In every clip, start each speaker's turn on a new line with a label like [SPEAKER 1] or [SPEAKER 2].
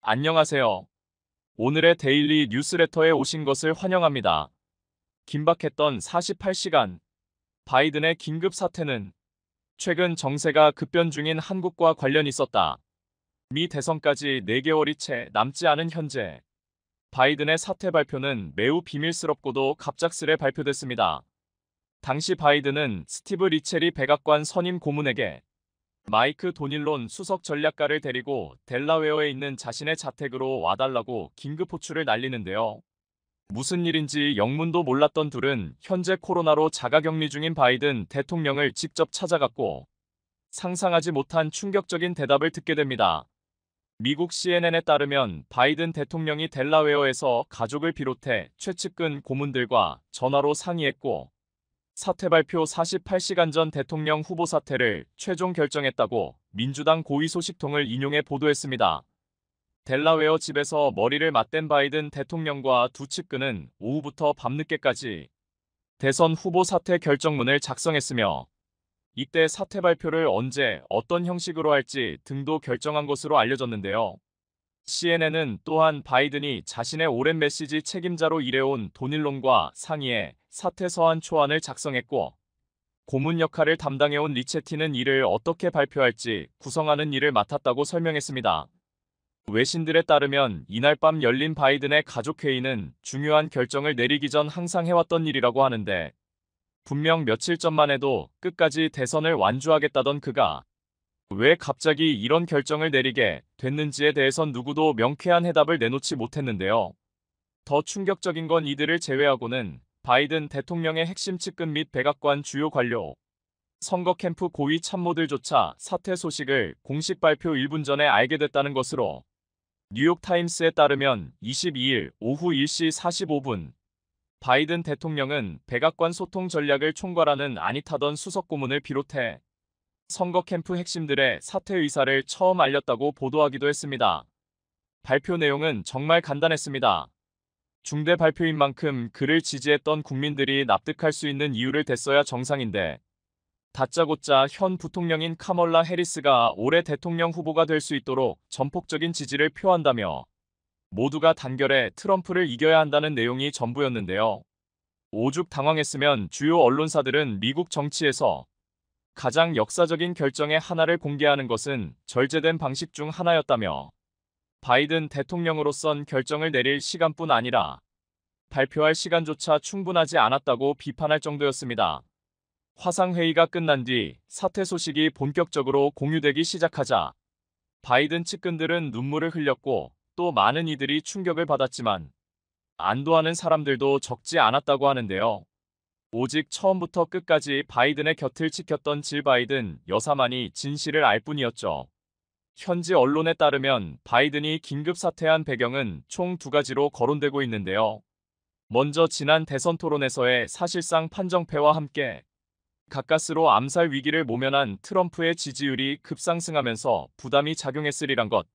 [SPEAKER 1] 안녕하세요. 오늘의 데일리 뉴스레터에 오신 것을 환영합니다. 긴박했던 48시간. 바이든의 긴급 사퇴는 최근 정세가 급변 중인 한국과 관련 있었다. 미 대선까지 4개월이 채 남지 않은 현재 바이든의 사퇴 발표는 매우 비밀스럽고도 갑작스레 발표됐습니다. 당시 바이든은 스티브 리체리 백악관 선임 고문에게 마이크 도닐론 수석 전략가를 데리고 델라웨어에 있는 자신의 자택으로 와달라고 긴급 호출을 날리는데요. 무슨 일인지 영문도 몰랐던 둘은 현재 코로나로 자가격리 중인 바이든 대통령을 직접 찾아갔고 상상하지 못한 충격적인 대답을 듣게 됩니다. 미국 CNN에 따르면 바이든 대통령이 델라웨어에서 가족을 비롯해 최측근 고문들과 전화로 상의했고 사퇴 발표 48시간 전 대통령 후보 사퇴를 최종 결정했다고 민주당 고위 소식통을 인용해 보도했습니다. 델라웨어 집에서 머리를 맞댄 바이든 대통령과 두 측근은 오후부터 밤늦게까지 대선 후보 사퇴 결정문을 작성했으며 이때 사퇴 발표를 언제 어떤 형식으로 할지 등도 결정한 것으로 알려졌는데요. CNN은 또한 바이든이 자신의 오랜 메시지 책임자로 일해온 도닐론과 상의해 사퇴 서한 초안을 작성했고 고문 역할을 담당해온 리체티는 이를 어떻게 발표할지 구성하는 일을 맡았다고 설명했습니다. 외신들에 따르면 이날 밤 열린 바이든의 가족회의는 중요한 결정을 내리기 전 항상 해왔던 일이라고 하는데 분명 며칠 전만 해도 끝까지 대선을 완주하겠다던 그가 왜 갑자기 이런 결정을 내리게 됐는지에 대해선 누구도 명쾌한 해답을 내놓지 못했는데요. 더 충격적인 건 이들을 제외하고는 바이든 대통령의 핵심 측근 및 백악관 주요 관료, 선거 캠프 고위 참모들조차 사퇴 소식을 공식 발표 1분 전에 알게 됐다는 것으로 뉴욕타임스에 따르면 22일 오후 1시 45분 바이든 대통령은 백악관 소통 전략을 총괄하는 아니타던 수석 고문을 비롯해 선거 캠프 핵심들의 사퇴 의사를 처음 알렸다고 보도하기도 했습니다. 발표 내용은 정말 간단했습니다. 중대 발표인 만큼 그를 지지했던 국민들이 납득할 수 있는 이유를 댔어야 정상인데 다짜고짜 현 부통령인 카멀라 해리스가 올해 대통령 후보가 될 수 있도록 전폭적인 지지를 표한다며 모두가 단결해 트럼프를 이겨야 한다는 내용이 전부였는데요. 오죽 당황했으면 주요 언론사들은 미국 정치에서 가장 역사적인 결정의 하나를 공개하는 것은 절제된 방식 중 하나였다며 바이든 대통령으로선 결정을 내릴 시간뿐 아니라 발표할 시간조차 충분하지 않았다고 비판할 정도였습니다. 화상회의가 끝난 뒤 사퇴 소식이 본격적으로 공유되기 시작하자 바이든 측근들은 눈물을 흘렸고 또 많은 이들이 충격을 받았지만 안도하는 사람들도 적지 않았다고 하는데요. 오직 처음부터 끝까지 바이든의 곁을 지켰던 질 바이든 여사만이 진실을 알 뿐이었죠. 현지 언론에 따르면 바이든이 긴급 사퇴한 배경은 총 2가지로 거론되고 있는데요. 먼저 지난 대선 토론에서의 사실상 판정패와 함께 가까스로 암살 위기를 모면한 트럼프의 지지율이 급상승하면서 부담이 작용했으리란 것.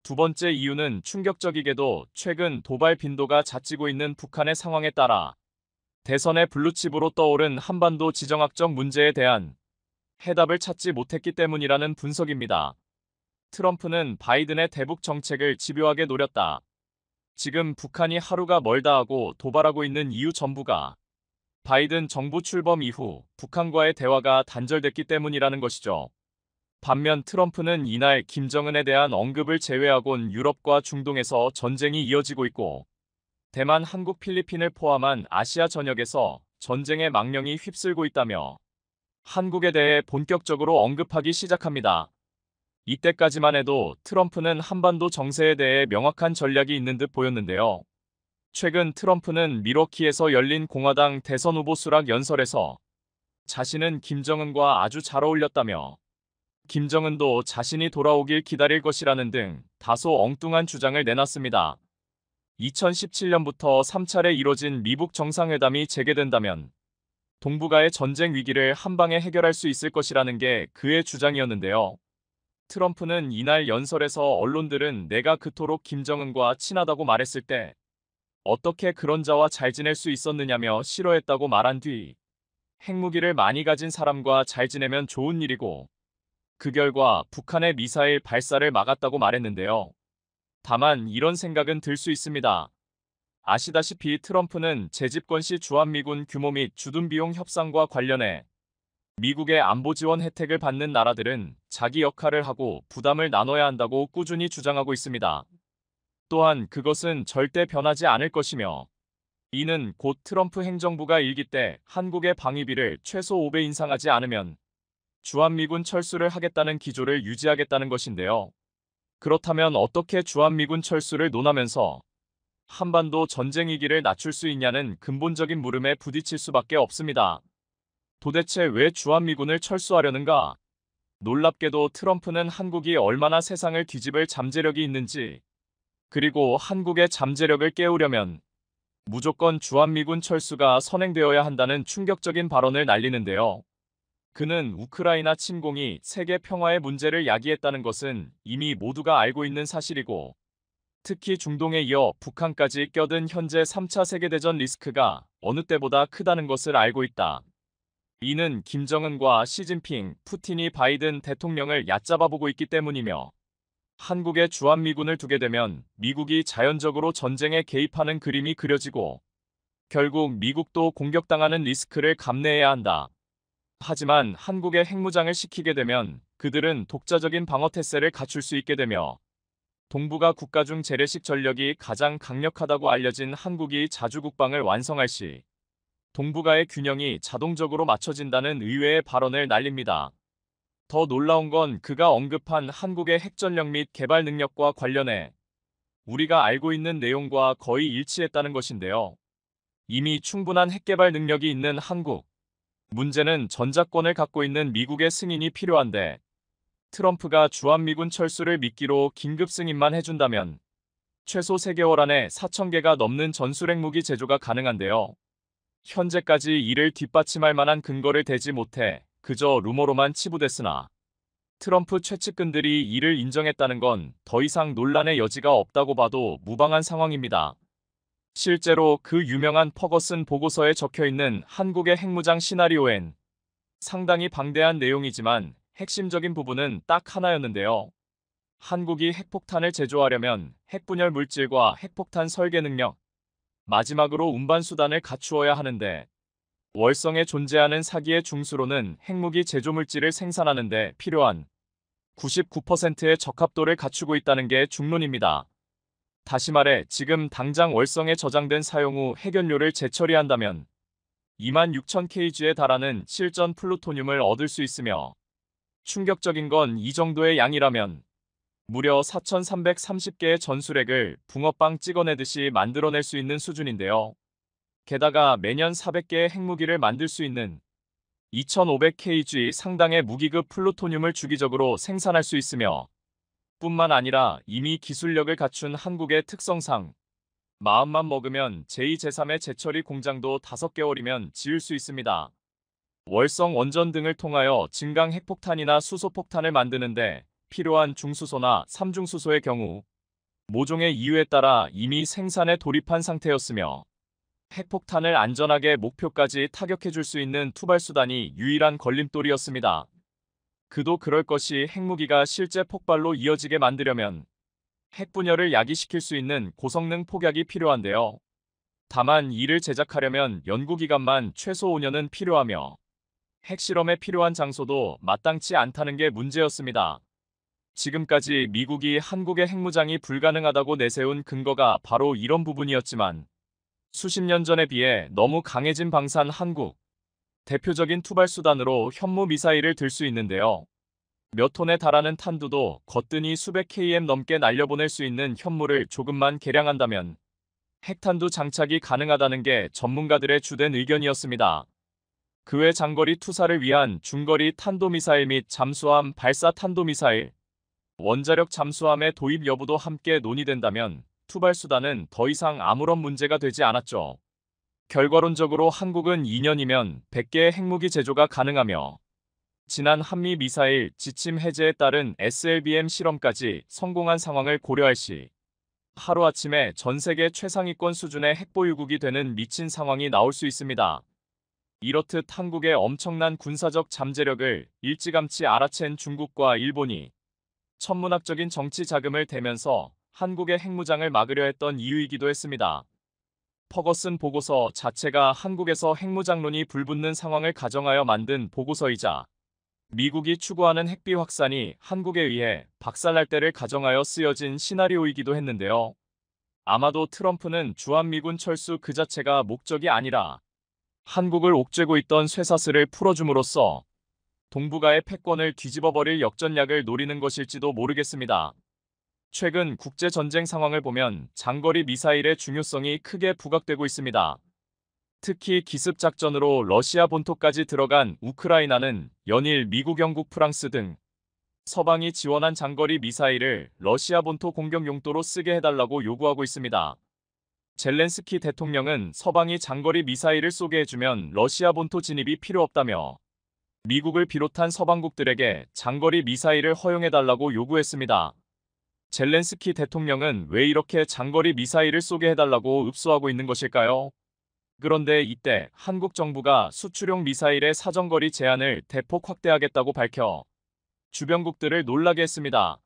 [SPEAKER 1] 두 번째 이유는 충격적이게도 최근 도발 빈도가 잦지고 있는 북한의 상황에 따라 대선의 블루칩으로 떠오른 한반도 지정학적 문제에 대한 해답을 찾지 못했기 때문이라는 분석입니다. 트럼프는 바이든의 대북 정책을 집요하게 노렸다. 지금 북한이 하루가 멀다 하고 도발하고 있는 이유 전부가 바이든 정부 출범 이후 북한과의 대화가 단절됐기 때문이라는 것이죠. 반면 트럼프는 이날 김정은에 대한 언급을 제외하곤 유럽과 중동에서 전쟁이 이어지고 있고 대만, 한국, 필리핀을 포함한 아시아 전역에서 전쟁의 망령이 휩쓸고 있다며 한국에 대해 본격적으로 언급하기 시작합니다. 이때까지만 해도 트럼프는 한반도 정세에 대해 명확한 전략이 있는 듯 보였는데요. 최근 트럼프는 밀워키에서 열린 공화당 대선 후보 수락 연설에서 자신은 김정은과 아주 잘 어울렸다며 김정은도 자신이 돌아오길 기다릴 것이라는 등 다소 엉뚱한 주장을 내놨습니다. 2017년부터 3차례 이뤄진 미북 정상회담이 재개된다면 동북아의 전쟁 위기를 한방에 해결할 수 있을 것이라는 게 그의 주장이었는데요. 트럼프는 이날 연설에서 언론들은 내가 그토록 김정은과 친하다고 말했을 때 어떻게 그런 자와 잘 지낼 수 있었느냐며 싫어했다고 말한 뒤 핵무기를 많이 가진 사람과 잘 지내면 좋은 일이고 그 결과 북한의 미사일 발사를 막았다고 말했는데요. 다만 이런 생각은 들 수 있습니다. 아시다시피 트럼프는 재집권 시 주한미군 규모 및 주둔 비용 협상과 관련해 미국의 안보 지원 혜택을 받는 나라들은 자기 역할을 하고 부담을 나눠야 한다고 꾸준히 주장하고 있습니다. 또한 그것은 절대 변하지 않을 것이며 이는 곧 트럼프 행정부가 일기 때 한국의 방위비를 최소 5배 인상하지 않으면 주한미군 철수를 하겠다는 기조를 유지하겠다는 것인데요. 그렇다면 어떻게 주한미군 철수를 논하면서 한반도 전쟁 위기를 낮출 수 있냐는 근본적인 물음에 부딪힐 수밖에 없습니다. 도대체 왜 주한미군을 철수하려는가? 놀랍게도 트럼프는 한국이 얼마나 세상을 뒤집을 잠재력이 있는지, 그리고 한국의 잠재력을 깨우려면 무조건 주한미군 철수가 선행되어야 한다는 충격적인 발언을 날리는데요. 그는 우크라이나 침공이 세계 평화의 문제를 야기했다는 것은 이미 모두가 알고 있는 사실이고, 특히 중동에 이어 북한까지 껴든 현재 3차 세계대전 리스크가 어느 때보다 크다는 것을 알고 있다. 이는 김정은과 시진핑, 푸틴이 바이든 대통령을 얕잡아보고 있기 때문이며 한국에 주한미군을 두게 되면 미국이 자연적으로 전쟁에 개입하는 그림이 그려지고 결국 미국도 공격당하는 리스크를 감내해야 한다. 하지만 한국에 핵무장을 시키게 되면 그들은 독자적인 방어 태세를 갖출 수 있게 되며 동북아 국가 중 재래식 전력이 가장 강력하다고 알려진 한국이 자주국방을 완성할 시 동북아의 균형이 자동적으로 맞춰진다는 의외의 발언을 날립니다. 더 놀라운 건 그가 언급한 한국의 핵전력 및 개발 능력과 관련해 우리가 알고 있는 내용과 거의 일치했다는 것인데요. 이미 충분한 핵개발 능력이 있는 한국. 문제는 전작권을 갖고 있는 미국의 승인이 필요한데 트럼프가 주한미군 철수를 미끼로 긴급 승인만 해준다면 최소 3개월 안에 4,000개가 넘는 전술핵 무기 제조가 가능한데요. 현재까지 이를 뒷받침할 만한 근거를 대지 못해 그저 루머로만 치부됐으나 트럼프 최측근들이 이를 인정했다는 건 더 이상 논란의 여지가 없다고 봐도 무방한 상황입니다. 실제로 그 유명한 퍼거슨 보고서에 적혀있는 한국의 핵무장 시나리오엔 상당히 방대한 내용이지만 핵심적인 부분은 딱 하나였는데요. 한국이 핵폭탄을 제조하려면 핵분열 물질과 핵폭탄 설계 능력, 마지막으로 운반 수단을 갖추어야 하는데 월성에 존재하는 사기의 중수로는 핵무기 제조 물질을 생산하는 데 필요한 99%의 적합도를 갖추고 있다는 게 중론입니다. 다시 말해 지금 당장 월성에 저장된 사용 후 핵연료를 재처리한다면 26,000kg에 달하는 실전 플루토늄을 얻을 수 있으며 충격적인 건 이 정도의 양이라면 무려 4,330개의 전술핵을 붕어빵 찍어내듯이 만들어낼 수 있는 수준인데요. 게다가 매년 400개의 핵무기를 만들 수 있는 2,500kg 상당의 무기급 플루토늄을 주기적으로 생산할 수 있으며 뿐만 아니라 이미 기술력을 갖춘 한국의 특성상 마음만 먹으면 제2, 제3의 재처리 공장도 5개월이면 지을 수 있습니다. 월성 원전 등을 통하여 증강 핵폭탄이나 수소폭탄을 만드는데 필요한 중수소나 삼중수소의 경우 모종의 이유에 따라 이미 생산에 돌입한 상태였으며 핵폭탄을 안전하게 목표까지 타격해줄 수 있는 투발수단이 유일한 걸림돌이었습니다. 그도 그럴 것이 핵무기가 실제 폭발로 이어지게 만들려면 핵분열을 야기시킬 수 있는 고성능 폭약이 필요한데요. 다만 이를 제작하려면 연구기간만 최소 5년은 필요하며 핵실험에 필요한 장소도 마땅치 않다는 게 문제였습니다. 지금까지 미국이 한국의 핵무장이 불가능하다고 내세운 근거가 바로 이런 부분이었지만 수십 년 전에 비해 너무 강해진 방산 한국. 대표적인 투발수단으로 현무 미사일을 들 수 있는데요. 몇 톤에 달하는 탄두도 거뜬히 수백 km 넘게 날려보낼 수 있는 현무를 조금만 개량한다면 핵탄두 장착이 가능하다는 게 전문가들의 주된 의견이었습니다. 그 외 장거리 투사를 위한 중거리 탄도미사일 및 잠수함 발사 탄도미사일, 원자력 잠수함의 도입 여부도 함께 논의된다면 투발수단은 더 이상 아무런 문제가 되지 않았죠. 결과론적으로 한국은 2년이면 100개의 핵무기 제조가 가능하며 지난 한미 미사일 지침 해제에 따른 SLBM 실험까지 성공한 상황을 고려할 시 하루아침에 전 세계 최상위권 수준의 핵보유국이 되는 미친 상황이 나올 수 있습니다. 이렇듯 한국의 엄청난 군사적 잠재력을 일찌감치 알아챈 중국과 일본이 천문학적인 정치 자금을 대면서 한국의 핵무장을 막으려 했던 이유이기도 했습니다. 퍼거슨 보고서 자체가 한국에서 핵무장론이 불붙는 상황을 가정하여 만든 보고서이자 미국이 추구하는 핵비 확산이 한국에 의해 박살날 때를 가정하여 쓰여진 시나리오이기도 했는데요. 아마도 트럼프는 주한미군 철수 그 자체가 목적이 아니라 한국을 옥죄고 있던 쇠사슬을 풀어줌으로써 동북아의 패권을 뒤집어버릴 역전략을 노리는 것일지도 모르겠습니다. 최근 국제전쟁 상황을 보면 장거리 미사일의 중요성이 크게 부각되고 있습니다. 특히 기습작전으로 러시아 본토까지 들어간 우크라이나는 연일 미국, 영국, 프랑스 등 서방이 지원한 장거리 미사일을 러시아 본토 공격 용도로 쓰게 해달라고 요구하고 있습니다. 젤렌스키 대통령은 서방이 장거리 미사일을 쏘게 해주면 러시아 본토 진입이 필요 없다며 미국을 비롯한 서방국들에게 장거리 미사일을 허용해달라고 요구했습니다. 젤렌스키 대통령은 왜 이렇게 장거리 미사일을 쏘게 해달라고 읍소하고 있는 것일까요? 그런데 이때 한국 정부가 수출용 미사일의 사정거리 제한을 대폭 확대하겠다고 밝혀 주변국들을 놀라게 했습니다.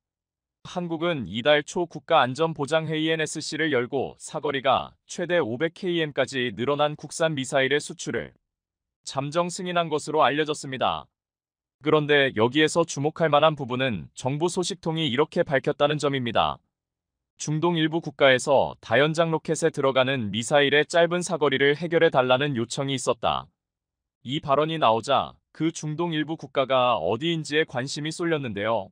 [SPEAKER 1] 한국은 이달 초 국가안전보장회의 NSC를 열고 사거리가 최대 500km까지 늘어난 국산 미사일의 수출을 잠정 승인한 것으로 알려졌습니다. 그런데 여기에서 주목할 만한 부분은 정부 소식통이 이렇게 밝혔다는 점입니다. 중동 일부 국가에서 다연장 로켓에 들어가는 미사일의 짧은 사거리를 해결해 달라는 요청이 있었다. 이 발언이 나오자 그 중동 일부 국가가 어디인지에 관심이 쏠렸는데요.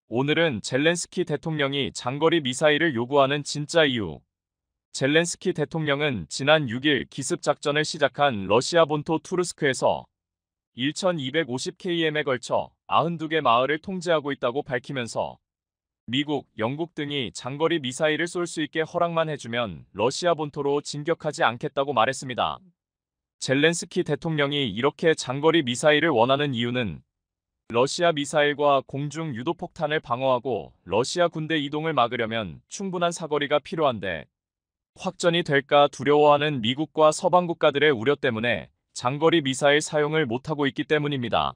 [SPEAKER 1] 오늘은 젤렌스키 대통령이 장거리 미사일을 요구하는 진짜 이유. 젤렌스키 대통령은 지난 6일 기습작전을 시작한 러시아 본토 투르스크에서 1250km에 걸쳐 92개 마을을 통제하고 있다고 밝히면서 미국, 영국 등이 장거리 미사일을 쏠 수 있게 허락만 해주면 러시아 본토로 진격하지 않겠다고 말했습니다. 젤렌스키 대통령이 이렇게 장거리 미사일을 원하는 이유는 러시아 미사일과 공중 유도폭탄을 방어하고 러시아 군대 이동을 막으려면 충분한 사거리가 필요한데 확전이 될까 두려워하는 미국과 서방 국가들의 우려 때문에 장거리 미사일 사용을 못하고 있기 때문입니다.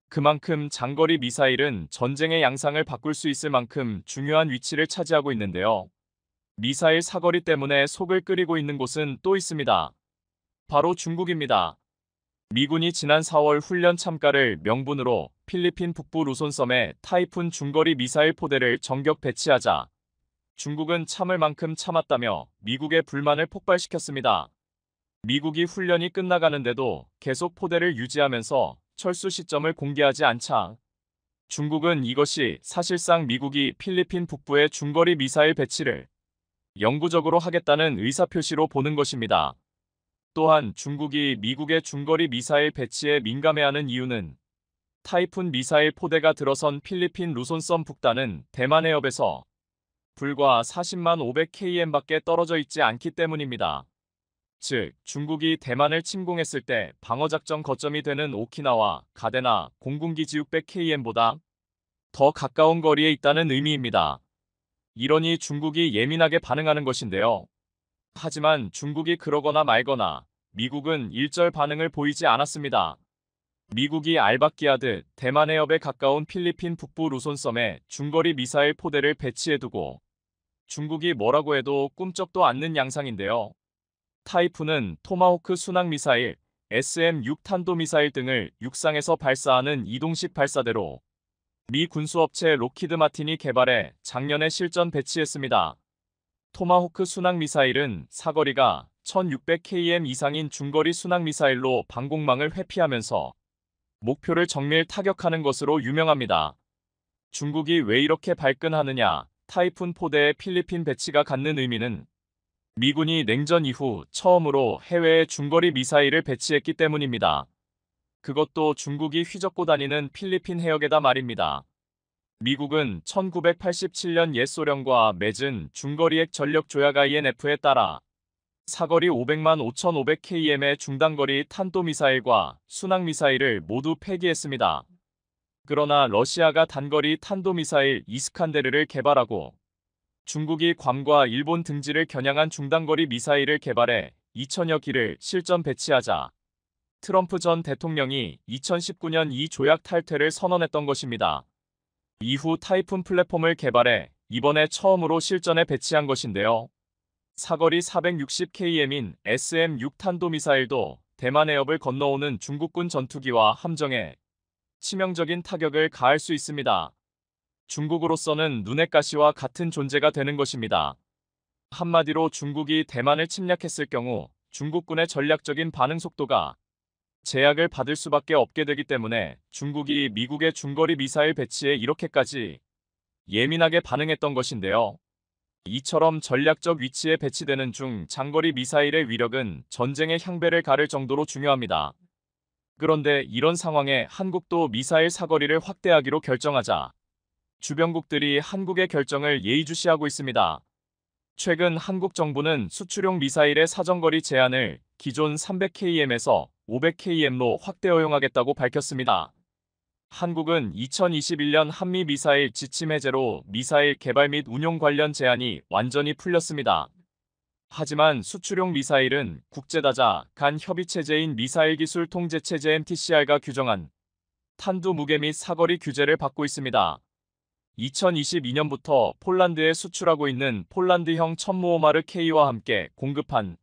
[SPEAKER 1] 그만큼 장거리 미사일은 전쟁의 양상을 바꿀 수 있을 만큼 중요한 위치를 차지하고 있는데요. 미사일 사거리 때문에 속을 끓이고 있는 곳은 또 있습니다. 바로 중국입니다. 미군이 지난 4월 훈련 참가를 명분으로 필리핀 북부 루손섬에 타이푼 중거리 미사일 포대를 전격 배치하자 중국은 참을 만큼 참았다며 미국의 불만을 폭발시켰습니다. 미국이 훈련이 끝나가는데도 계속 포대를 유지하면서 철수 시점을 공개하지 않자 중국은 이것이 사실상 미국이 필리핀 북부의 중거리 미사일 배치를 영구적으로 하겠다는 의사표시로 보는 것입니다. 또한 중국이 미국의 중거리 미사일 배치에 민감해하는 이유는 타이푼 미사일 포대가 들어선 필리핀 루손섬 북단은 대만 해협에서 불과 40만 500km밖에 떨어져 있지 않기 때문입니다. 즉, 중국이 대만을 침공했을 때 방어작전 거점이 되는 오키나와 가데나 공군기지 600km보다 더 가까운 거리에 있다는 의미입니다. 이러니 중국이 예민하게 반응하는 것인데요. 하지만 중국이 그러거나 말거나 미국은 일절 반응을 보이지 않았습니다. 미국이 알박기하듯 대만 해협에 가까운 필리핀 북부 루손섬에 중거리 미사일 포대를 배치해두고 중국이 뭐라고 해도 꿈쩍도 않는 양상인데요. 타이푼은 토마호크 순항미사일, SM-6 탄도미사일 등을 육상에서 발사하는 이동식 발사대로 미 군수업체 로키드 마틴이 개발해 작년에 실전 배치했습니다. 토마호크 순항미사일은 사거리가 1600km 이상인 중거리 순항미사일로 방공망을 회피하면서 목표를 정밀 타격하는 것으로 유명합니다. 중국이 왜 이렇게 발끈하느냐? 타이푼 포대의 필리핀 배치가 갖는 의미는 미군이 냉전 이후 처음으로 해외에 중거리 미사일을 배치했기 때문입니다. 그것도 중국이 휘젓고 다니는 필리핀 해역에다 말입니다. 미국은 1987년 옛 소련과 맺은 중거리 핵 전력 조약 INF에 따라 사거리 500만 5,500km의 중단거리 탄도미사일과 순항미사일을 모두 폐기했습니다. 그러나 러시아가 단거리 탄도미사일 이스칸데르를 개발하고 중국이 괌과 일본 등지를 겨냥한 중단거리 미사일을 개발해 2000여 기를 실전 배치하자 트럼프 전 대통령이 2019년 이 조약 탈퇴를 선언했던 것입니다. 이후 타이푼 플랫폼을 개발해 이번에 처음으로 실전에 배치한 것인데요. 사거리 460km인 SM-6 탄도미사일도 대만 해협을 건너오는 중국군 전투기와 함정에 치명적인 타격을 가할 수 있습니다. 중국으로서는 눈의 가시와 같은 존재가 되는 것입니다. 한마디로 중국이 대만을 침략했을 경우 중국군의 전략적인 반응 속도가 제약을 받을 수밖에 없게 되기 때문에 중국이 미국의 중거리 미사일 배치에 이렇게까지 예민하게 반응했던 것인데요. 이처럼 전략적 위치에 배치되는 장거리 미사일의 위력은 전쟁의 향배를 가를 정도로 중요합니다. 그런데 이런 상황에 한국도 미사일 사거리를 확대하기로 결정하자 주변국들이 한국의 결정을 예의주시하고 있습니다. 최근 한국 정부는 수출용 미사일의 사정거리 제한을 기존 300km에서 500km로 확대 허용하겠다고 밝혔습니다. 한국은 2021년 한미 미사일 지침 해제로 미사일 개발 및 운용 관련 제한이 완전히 풀렸습니다. 하지만 수출용 미사일은 국제다자 간 협의체제인 미사일기술통제체제 MTCR가 규정한 탄두 무게 및 사거리 규제를 받고 있습니다. 2022년부터 폴란드에 수출하고 있는 폴란드형 천무오마르 K와 함께 공급한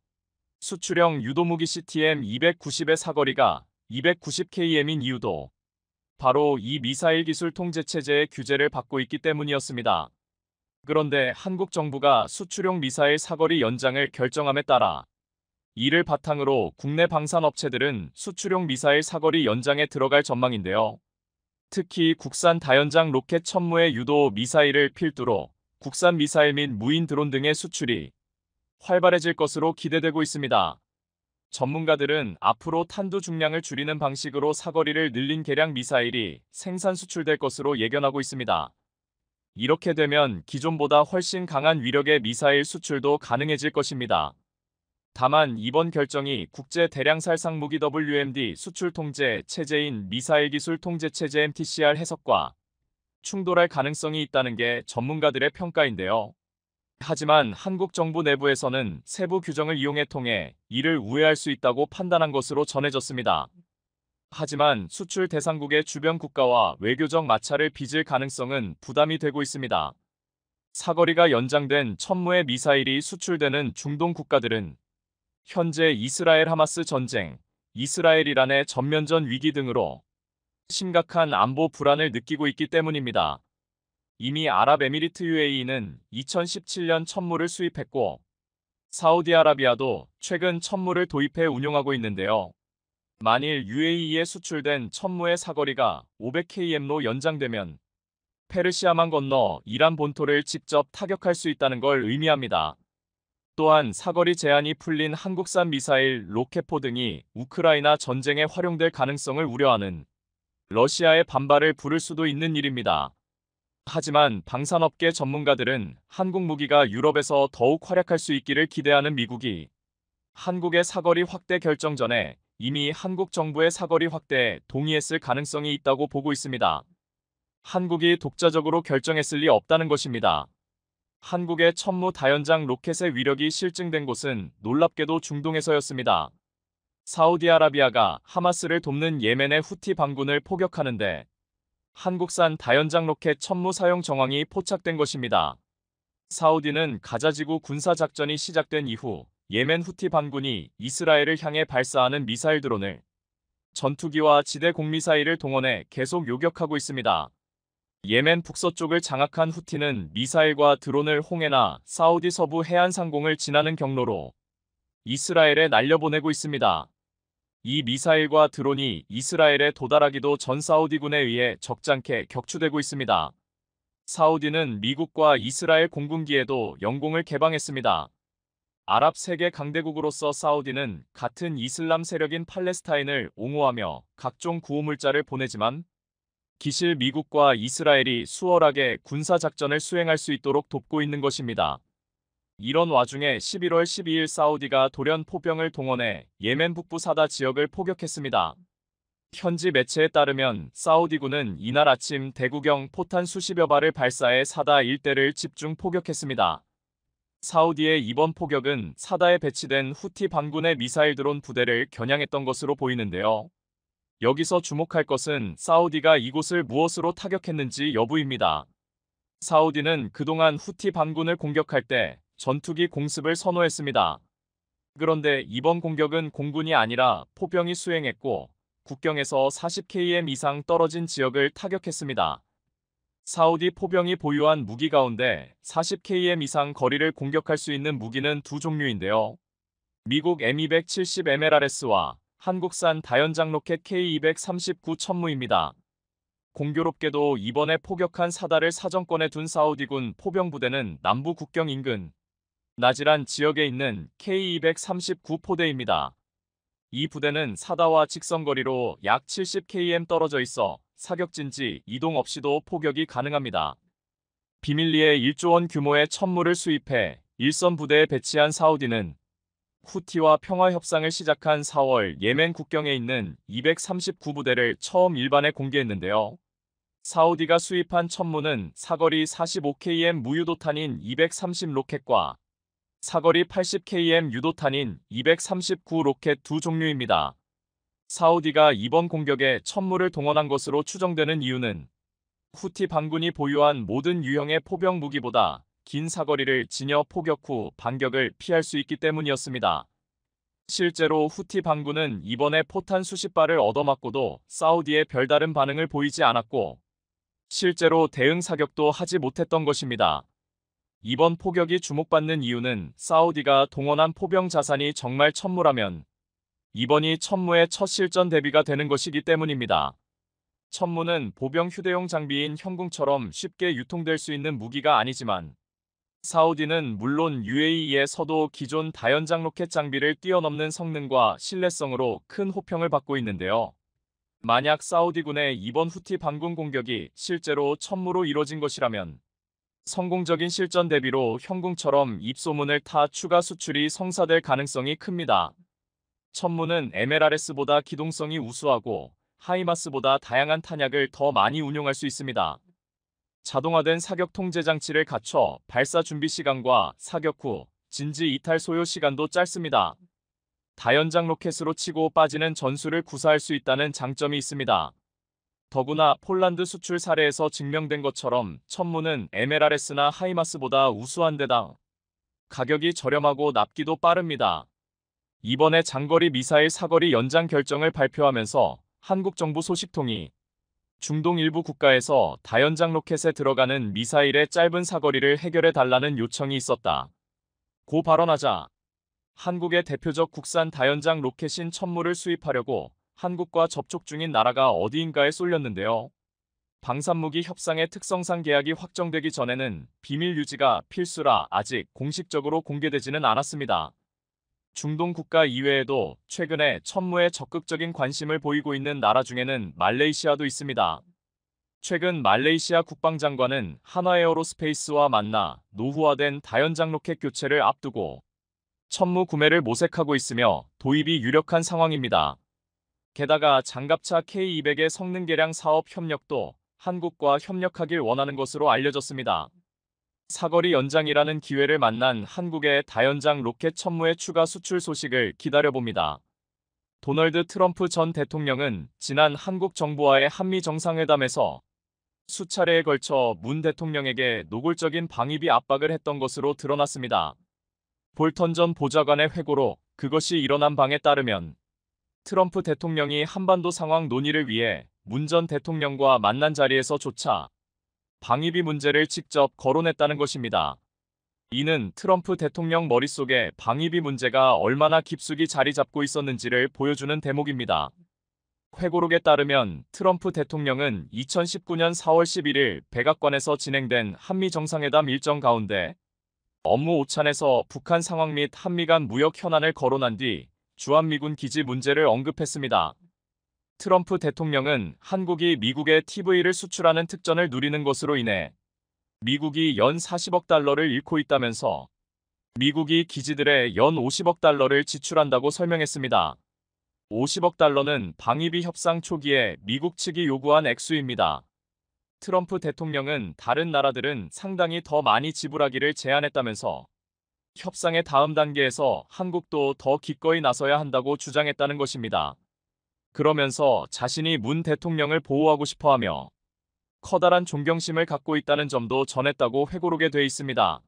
[SPEAKER 1] 수출형 유도무기 CTM-290의 사거리가 290km인 이유도 바로 이 미사일 기술 통제 체제의 규제를 받고 있기 때문이었습니다. 그런데 한국 정부가 수출용 미사일 사거리 연장을 결정함에 따라 이를 바탕으로 국내 방산업체들은 수출용 미사일 사거리 연장에 들어갈 전망인데요. 특히 국산 다연장 로켓 천무의 유도 미사일을 필두로 국산 미사일 및 무인 드론 등의 수출이 활발해질 것으로 기대되고 있습니다. 전문가들은 앞으로 탄두 중량을 줄이는 방식으로 사거리를 늘린 개량 미사일이 생산 수출될 것으로 예견하고 있습니다. 이렇게 되면 기존보다 훨씬 강한 위력의 미사일 수출도 가능해질 것입니다. 다만 이번 결정이 국제 대량살상 무기 WMD 수출 통제 체제인 미사일 기술 통제 체제 MTCR 해석과 충돌할 가능성이 있다는 게 전문가들의 평가인데요. 하지만 한국 정부 내부에서는 세부 규정을 이용해 통해 이를 우회할 수 있다고 판단한 것으로 전해졌습니다. 하지만 수출 대상국의 주변 국가와 외교적 마찰을 빚을 가능성은 부담이 되고 있습니다. 사거리가 연장된 천무의 미사일이 수출되는 중동 국가들은 현재 이스라엘 하마스 전쟁, 이스라엘 이란의 전면전 위기 등으로 심각한 안보 불안을 느끼고 있기 때문입니다. 이미 아랍에미리트 UAE는 2017년 천무를 수입했고 사우디아라비아도 최근 천무를 도입해 운용하고 있는데요. 만일 UAE에 수출된 천무의 사거리가 500km로 연장되면 페르시아만 건너 이란 본토를 직접 타격할 수 있다는 걸 의미합니다. 또한 사거리 제한이 풀린 한국산 미사일 로켓포 등이 우크라이나 전쟁에 활용될 가능성을 우려하는 러시아의 반발을 부를 수도 있는 일입니다. 하지만 방산업계 전문가들은 한국 무기가 유럽에서 더욱 활약할 수 있기를 기대하는 미국이 한국의 사거리 확대 결정 전에 이미 한국 정부의 사거리 확대에 동의했을 가능성이 있다고 보고 있습니다. 한국이 독자적으로 결정했을 리 없다는 것입니다. 한국의 천무 다연장 로켓의 위력이 실증된 곳은 놀랍게도 중동에서였습니다. 사우디아라비아가 하마스를 돕는 예멘의 후티 반군을 포격하는데 한국산 다연장 로켓 천무 사용 정황이 포착된 것입니다. 사우디는 가자지구 군사작전이 시작된 이후 예멘 후티 반군이 이스라엘을 향해 발사하는 미사일 드론을 전투기와 지대 공미사일을 동원해 계속 요격하고 있습니다. 예멘 북서쪽을 장악한 후티는 미사일과 드론을 홍해나 사우디 서부 해안 상공을 지나는 경로로 이스라엘에 날려보내고 있습니다. 이 미사일과 드론이 이스라엘에 도달하기도 전 사우디군에 의해 적잖게 격추되고 있습니다. 사우디는 미국과 이스라엘 공군기에도 영공을 개방했습니다. 아랍 세계 강대국으로서 사우디는 같은 이슬람 세력인 팔레스타인을 옹호하며 각종 구호물자를 보내지만 기실 미국과 이스라엘이 수월하게 군사작전을 수행할 수 있도록 돕고 있는 것입니다. 이런 와중에 11월 12일 사우디가 돌연 포병을 동원해 예멘 북부 사다 지역을 포격했습니다. 현지 매체에 따르면 사우디군은 이날 아침 대구경 포탄 수십여 발을 발사해 사다 일대를 집중 포격했습니다. 사우디의 이번 포격은 사다에 배치된 후티 반군의 미사일 드론 부대를 겨냥했던 것으로 보이는데요. 여기서 주목할 것은 사우디가 이곳을 무엇으로 타격했는지 여부입니다. 사우디는 그동안 후티 반군을 공격할 때 전투기 공습을 선호했습니다. 그런데 이번 공격은 공군이 아니라 포병이 수행했고 국경에서 40km 이상 떨어진 지역을 타격했습니다. 사우디 포병이 보유한 무기 가운데 40km 이상 거리를 공격할 수 있는 무기는 두 종류인데요. 미국 M270 MLRS와 한국산 다연장 로켓 K239 천무입니다. 공교롭게도 이번에 포격한 사다를 사정권에 둔 사우디군 포병 부대는 남부 국경 인근 나지란 지역에 있는 K239 포대입니다. 이 부대는 사다와 직선거리로 약 70km 떨어져 있어 사격진지 이동 없이도 포격이 가능합니다. 비밀리에 1조 원 규모의 천무를 수입해 일선 부대에 배치한 사우디는 후티와 평화협상을 시작한 4월 예멘 국경에 있는 239부대를 처음 일반에 공개했는데요. 사우디가 수입한 천무는 사거리 45km 무유도탄인 230 로켓과 사거리 80km 유도탄인 239 로켓 두 종류입니다. 사우디가 이번 공격에 천무를 동원한 것으로 추정되는 이유는 후티 반군이 보유한 모든 유형의 포병 무기보다 긴 사거리를 지녀 포격 후 반격을 피할 수 있기 때문이었습니다. 실제로 후티 반군은 이번에 포탄 수십 발을 얻어맞고도 사우디의 별다른 반응을 보이지 않았고 실제로 대응 사격도 하지 못했던 것입니다. 이번 포격이 주목받는 이유는 사우디가 동원한 포병 자산이 정말 천무라면 이번이 천무의 첫 실전 대비가 되는 것이기 때문입니다. 천무는 보병 휴대용 장비인 형궁처럼 쉽게 유통될 수 있는 무기가 아니지만 사우디는 물론 UAE에서도 기존 다연장 로켓 장비를 뛰어넘는 성능과 신뢰성으로 큰 호평을 받고 있는데요. 만약 사우디군의 이번 후티 반군 공격이 실제로 천무로 이뤄진 것이라면 성공적인 실전 대비로 형궁처럼 입소문을 타 추가 수출이 성사될 가능성이 큽니다. 천무는 MLRS보다 기동성이 우수하고 하이마스보다 다양한 탄약을 더 많이 운용할 수 있습니다. 자동화된 사격 통제 장치를 갖춰 발사 준비 시간과 사격 후 진지 이탈 소요 시간도 짧습니다. 다연장 로켓으로 치고 빠지는 전술을 구사할 수 있다는 장점이 있습니다. 더구나 폴란드 수출 사례에서 증명된 것처럼 천무는 MLRS나 하이마스보다 우수한 데다 가격이 저렴하고 납기도 빠릅니다. 이번에 장거리 미사일 사거리 연장 결정을 발표하면서 한국 정부 소식통이 중동 일부 국가에서 다연장 로켓에 들어가는 미사일의 짧은 사거리를 해결해 달라는 요청이 있었다. 고 발언하자 한국의 대표적 국산 다연장 로켓인 천무를 수입하려고 한국과 접촉 중인 나라가 어디인가에 쏠렸는데요. 방산무기 협상의 특성상 계약이 확정되기 전에는 비밀 유지가 필수라 아직 공식적으로 공개되지는 않았습니다. 중동 국가 이외에도 최근에 천무에 적극적인 관심을 보이고 있는 나라 중에는 말레이시아도 있습니다. 최근 말레이시아 국방장관은 한화에어로스페이스와 만나 노후화된 다연장 로켓 교체를 앞두고 천무 구매를 모색하고 있으며 도입이 유력한 상황입니다. 게다가 장갑차 K200의 성능 개량 사업 협력도 한국과 협력하길 원하는 것으로 알려졌습니다. 사거리 연장이라는 기회를 만난 한국의 다연장 로켓 천무의 추가 수출 소식을 기다려봅니다. 도널드 트럼프 전 대통령은 지난 한국 정부와의 한미 정상회담에서 수차례에 걸쳐 문 대통령에게 노골적인 방위비 압박을 했던 것으로 드러났습니다. 볼턴 전 보좌관의 회고로 그것이 일어난 바에 따르면 트럼프 대통령이 한반도 상황 논의를 위해 문 전 대통령과 만난 자리에서조차 방위비 문제를 직접 거론했다는 것입니다. 이는 트럼프 대통령 머릿속에 방위비 문제가 얼마나 깊숙이 자리 잡고 있었는지를 보여주는 대목입니다. 회고록에 따르면 트럼프 대통령은 2019년 4월 11일 백악관에서 진행된 한미 정상회담 일정 가운데 업무 오찬에서 북한 상황 및 한미 간 무역 현안을 거론한 뒤 주한미군 기지 문제를 언급했습니다. 트럼프 대통령은 한국이 미국에 TV를 수출하는 특전을 누리는 것으로 인해 미국이 연 40억 달러를 잃고 있다면서 미국이 기지들에 연 50억 달러를 지출한다고 설명했습니다. 50억 달러는 방위비 협상 초기에 미국 측이 요구한 액수입니다. 트럼프 대통령은 다른 나라들은 상당히 더 많이 지불하기를 제안했다면서 협상의 다음 단계에서 한국도 더 기꺼이 나서야 한다고 주장했다는 것입니다. 그러면서 자신이 문 대통령을 보호하고 싶어하며 커다란 존경심을 갖고 있다는 점도 전했다고 회고록에 돼 있습니다.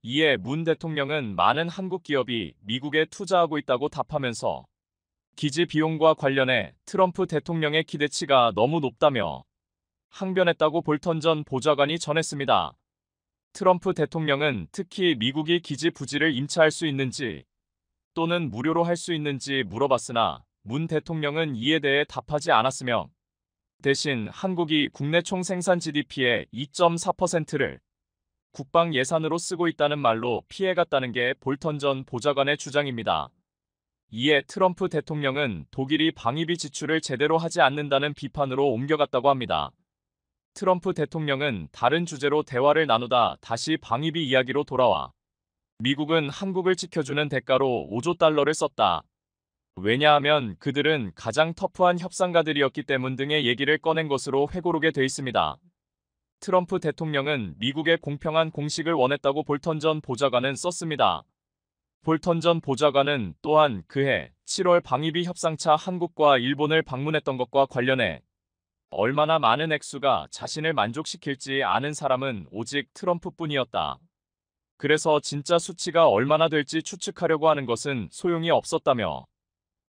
[SPEAKER 1] 이에 문 대통령은 많은 한국 기업이 미국에 투자하고 있다고 답하면서 기지 비용과 관련해 트럼프 대통령의 기대치가 너무 높다며 항변했다고 볼턴 전 보좌관이 전했습니다. 트럼프 대통령은 특히 미국이 기지 부지를 임차할 수 있는지 또는 무료로 할 수 있는지 물어봤으나 문 대통령은 이에 대해 답하지 않았으며 대신 한국이 국내 총생산 GDP의 2.4%를 국방 예산으로 쓰고 있다는 말로 피해갔다는 게 볼턴 전 보좌관의 주장입니다. 이에 트럼프 대통령은 독일이 방위비 지출을 제대로 하지 않는다는 비판으로 옮겨갔다고 합니다. 트럼프 대통령은 다른 주제로 대화를 나누다 다시 방위비 이야기로 돌아와 미국은 한국을 지켜주는 대가로 5조 달러를 썼다. 왜냐하면 그들은 가장 터프한 협상가들이었기 때문 등의 얘기를 꺼낸 것으로 회고록에 돼 있습니다. 트럼프 대통령은 미국의 공평한 공식을 원했다고 볼턴 전 보좌관은 썼습니다. 볼턴 전 보좌관은 또한 그해 7월 방위비 협상차 한국과 일본을 방문했던 것과 관련해 얼마나 많은 액수가 자신을 만족시킬지 아는 사람은 오직 트럼프뿐이었다. 그래서 진짜 수치가 얼마나 될지 추측하려고 하는 것은 소용이 없었다며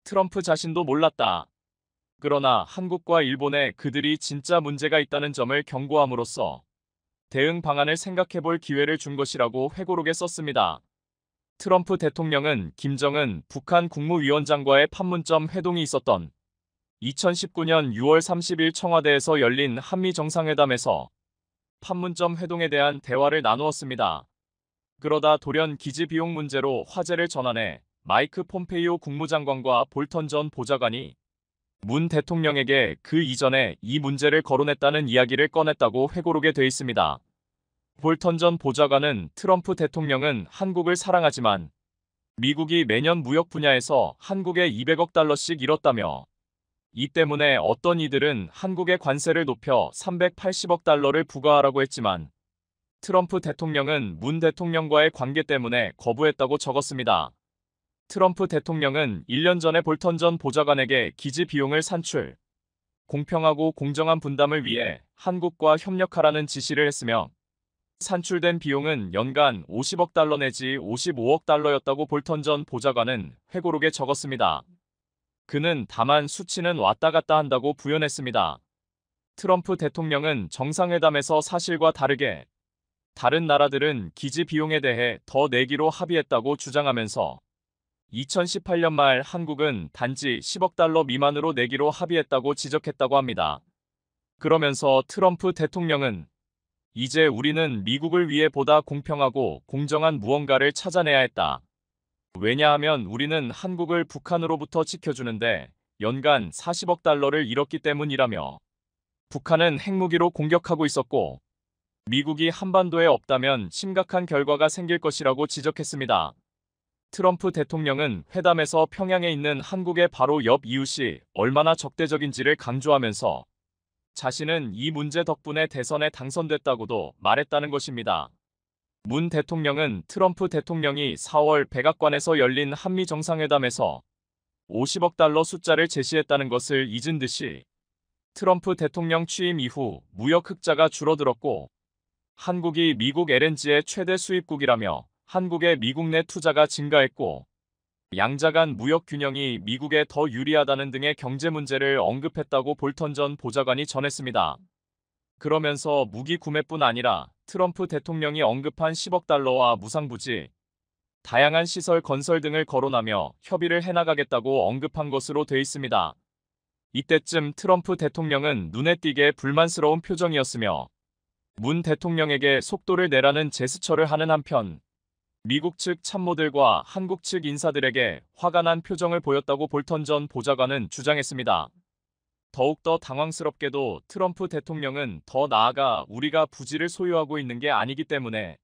[SPEAKER 1] 트럼프 자신도 몰랐다. 그러나 한국과 일본에 그들이 진짜 문제가 있다는 점을 경고함으로써 대응 방안을 생각해볼 기회를 준 것이라고 회고록에 썼습니다. 트럼프 대통령은 김정은 북한 국무위원장과의 판문점 회동이 있었던 2019년 6월 30일 청와대에서 열린 한미 정상회담에서 판문점 회동에 대한 대화를 나누었습니다. 그러다 돌연 기지 비용 문제로 화제를 전환해 마이크 폼페이오 국무장관과 볼턴 전 보좌관이 문 대통령에게 그 이전에 이 문제를 거론했다는 이야기를 꺼냈다고 회고록에 돼 있습니다. 볼턴 전 보좌관은 트럼프 대통령은 한국을 사랑하지만 미국이 매년 무역 분야에서 한국에 200억 달러씩 잃었다며 이 때문에 어떤 이들은 한국의 관세를 높여 380억 달러를 부과하라고 했지만 트럼프 대통령은 문 대통령과의 관계 때문에 거부했다고 적었습니다. 트럼프 대통령은 1년 전에 볼턴 전 보좌관에게 기지 비용을 산출, 공평하고 공정한 분담을 위해 한국과 협력하라는 지시를 했으며 산출된 비용은 연간 50억 달러 내지 55억 달러였다고 볼턴 전 보좌관은 회고록에 적었습니다. 그는 다만 수치는 왔다 갔다 한다고 부연했습니다. 트럼프 대통령은 정상회담에서 사실과 다르게 다른 나라들은 기지 비용에 대해 더 내기로 합의했다고 주장하면서 2018년 말 한국은 단지 10억 달러 미만으로 내기로 합의했다고 지적했다고 합니다. 그러면서 트럼프 대통령은 이제 우리는 미국을 위해 보다 공평하고 공정한 무언가를 찾아내야 했다. 왜냐하면 우리는 한국을 북한으로부터 지켜주는데 연간 40억 달러를 잃었기 때문이라며 북한은 핵무기로 공격하고 있었고 미국이 한반도에 없다면 심각한 결과가 생길 것이라고 지적했습니다. 트럼프 대통령은 회담에서 평양에 있는 한국의 바로 옆 이웃이 얼마나 적대적인지를 강조하면서 자신은 이 문제 덕분에 대선에 당선됐다고도 말했다는 것입니다. 문 대통령은 트럼프 대통령이 4월 백악관에서 열린 한미 정상회담에서 50억 달러 숫자를 제시했다는 것을 잊은 듯이 트럼프 대통령 취임 이후 무역 흑자가 줄어들었고 한국이 미국 LNG의 최대 수입국이라며 한국의 미국 내 투자가 증가했고 양자 간 무역 균형이 미국에 더 유리하다는 등의 경제 문제를 언급했다고 볼턴 전 보좌관이 전했습니다. 그러면서 무기 구매뿐 아니라 트럼프 대통령이 언급한 10억 달러와 무상부지, 다양한 시설 건설 등을 거론하며 협의를 해나가겠다고 언급한 것으로 돼 있습니다. 이때쯤 트럼프 대통령은 눈에 띄게 불만스러운 표정이었으며 문 대통령에게 속도를 내라는 제스처를 하는 한편 미국 측 참모들과 한국 측 인사들에게 화가 난 표정을 보였다고 볼턴 전 보좌관은 주장했습니다. 더욱더 당황스럽게도 트럼프 대통령은 더 나아가 우리가 부지를 소유하고 있는 게 아니기 때문에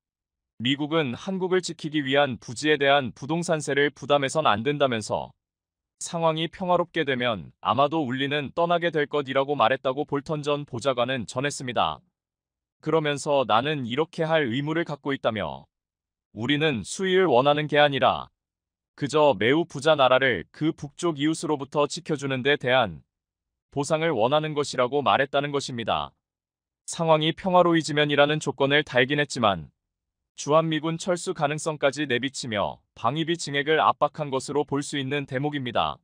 [SPEAKER 1] 미국은 한국을 지키기 위한 부지에 대한 부동산세를 부담해선 안 된다면서 상황이 평화롭게 되면 아마도 울리는 떠나게 될 것이라고 말했다고 볼턴 전 보좌관은 전했습니다. 그러면서 나는 이렇게 할 의무를 갖고 있다며 우리는 수위를 원하는 게 아니라 그저 매우 부자 나라를 그 북쪽 이웃으로부터 지켜주는 데 대한 보상을 원하는 것이라고 말했다는 것입니다. 상황이 평화로워지면이라는 조건을 달긴 했지만 주한미군 철수 가능성까지 내비치며 방위비 증액을 압박한 것으로 볼 수 있는 대목입니다.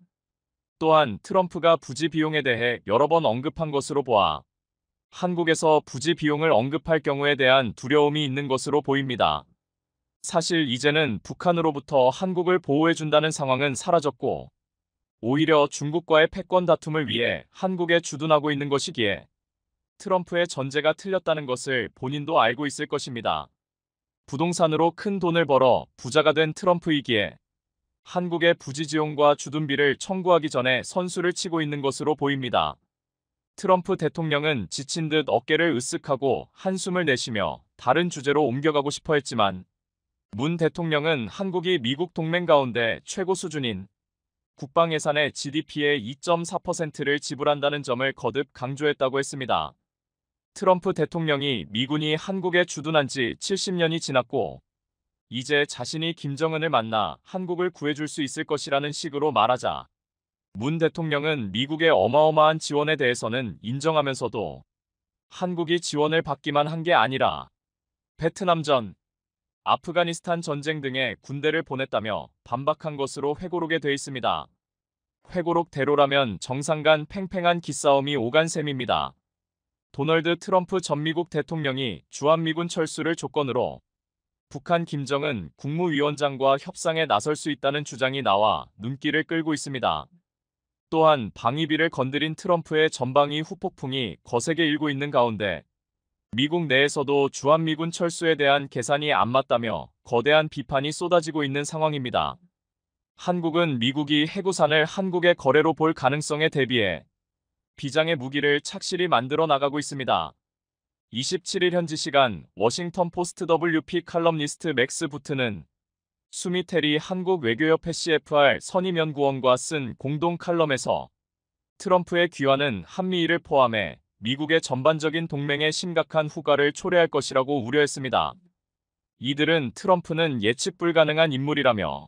[SPEAKER 1] 또한 트럼프가 부지 비용에 대해 여러 번 언급한 것으로 보아 한국에서 부지 비용을 언급할 경우에 대한 두려움이 있는 것으로 보입니다. 사실 이제는 북한으로부터 한국을 보호해준다는 상황은 사라졌고 오히려 중국과의 패권 다툼을 위해 한국에 주둔하고 있는 것이기에 트럼프의 전제가 틀렸다는 것을 본인도 알고 있을 것입니다. 부동산으로 큰 돈을 벌어 부자가 된 트럼프이기에 한국의 부지 지용과 주둔비를 청구하기 전에 선수를 치고 있는 것으로 보입니다. 트럼프 대통령은 지친 듯 어깨를 으쓱하고 한숨을 내쉬며 다른 주제로 옮겨가고 싶어 했지만 문 대통령은 한국이 미국 동맹 가운데 최고 수준인 국방 예산의 GDP의 2.4%를 지불한다는 점을 거듭 강조했다고 했습니다. 트럼프 대통령이 미군이 한국에 주둔한 지 70년이 지났고 이제 자신이 김정은을 만나 한국을 구해줄 수 있을 것이라는 식으로 말하자 문 대통령은 미국의 어마어마한 지원에 대해서는 인정하면서도 한국이 지원을 받기만 한 게 아니라 베트남전, 아프가니스탄 전쟁 등에 군대를 보냈다며 반박한 것으로 회고록에 돼 있습니다. 회고록대로라면 정상 간 팽팽한 기싸움이 오간 셈입니다. 도널드 트럼프 전 미국 대통령이 주한미군 철수를 조건으로 북한 김정은 국무위원장과 협상에 나설 수 있다는 주장이 나와 눈길을 끌고 있습니다. 또한 방위비를 건드린 트럼프의 전방위 후폭풍이 거세게 일고 있는 가운데 미국 내에서도 주한미군 철수에 대한 계산이 안 맞다며 거대한 비판이 쏟아지고 있는 상황입니다. 한국은 미국이 해구산을 한국의 거래로 볼 가능성에 대비해 비장의 무기를 착실히 만들어 나가고 있습니다. 27일 현지 시간 워싱턴 포스트 WP 칼럼니스트 맥스 부트는 수미 테리 한국 외교협회 CFR 선임연구원과 쓴 공동 칼럼에서 트럼프의 귀환은 한미일을 포함해 미국의 전반적인 동맹에 심각한 후과를 초래할 것이라고 우려했습니다. 이들은 트럼프는 예측 불가능한 인물이라며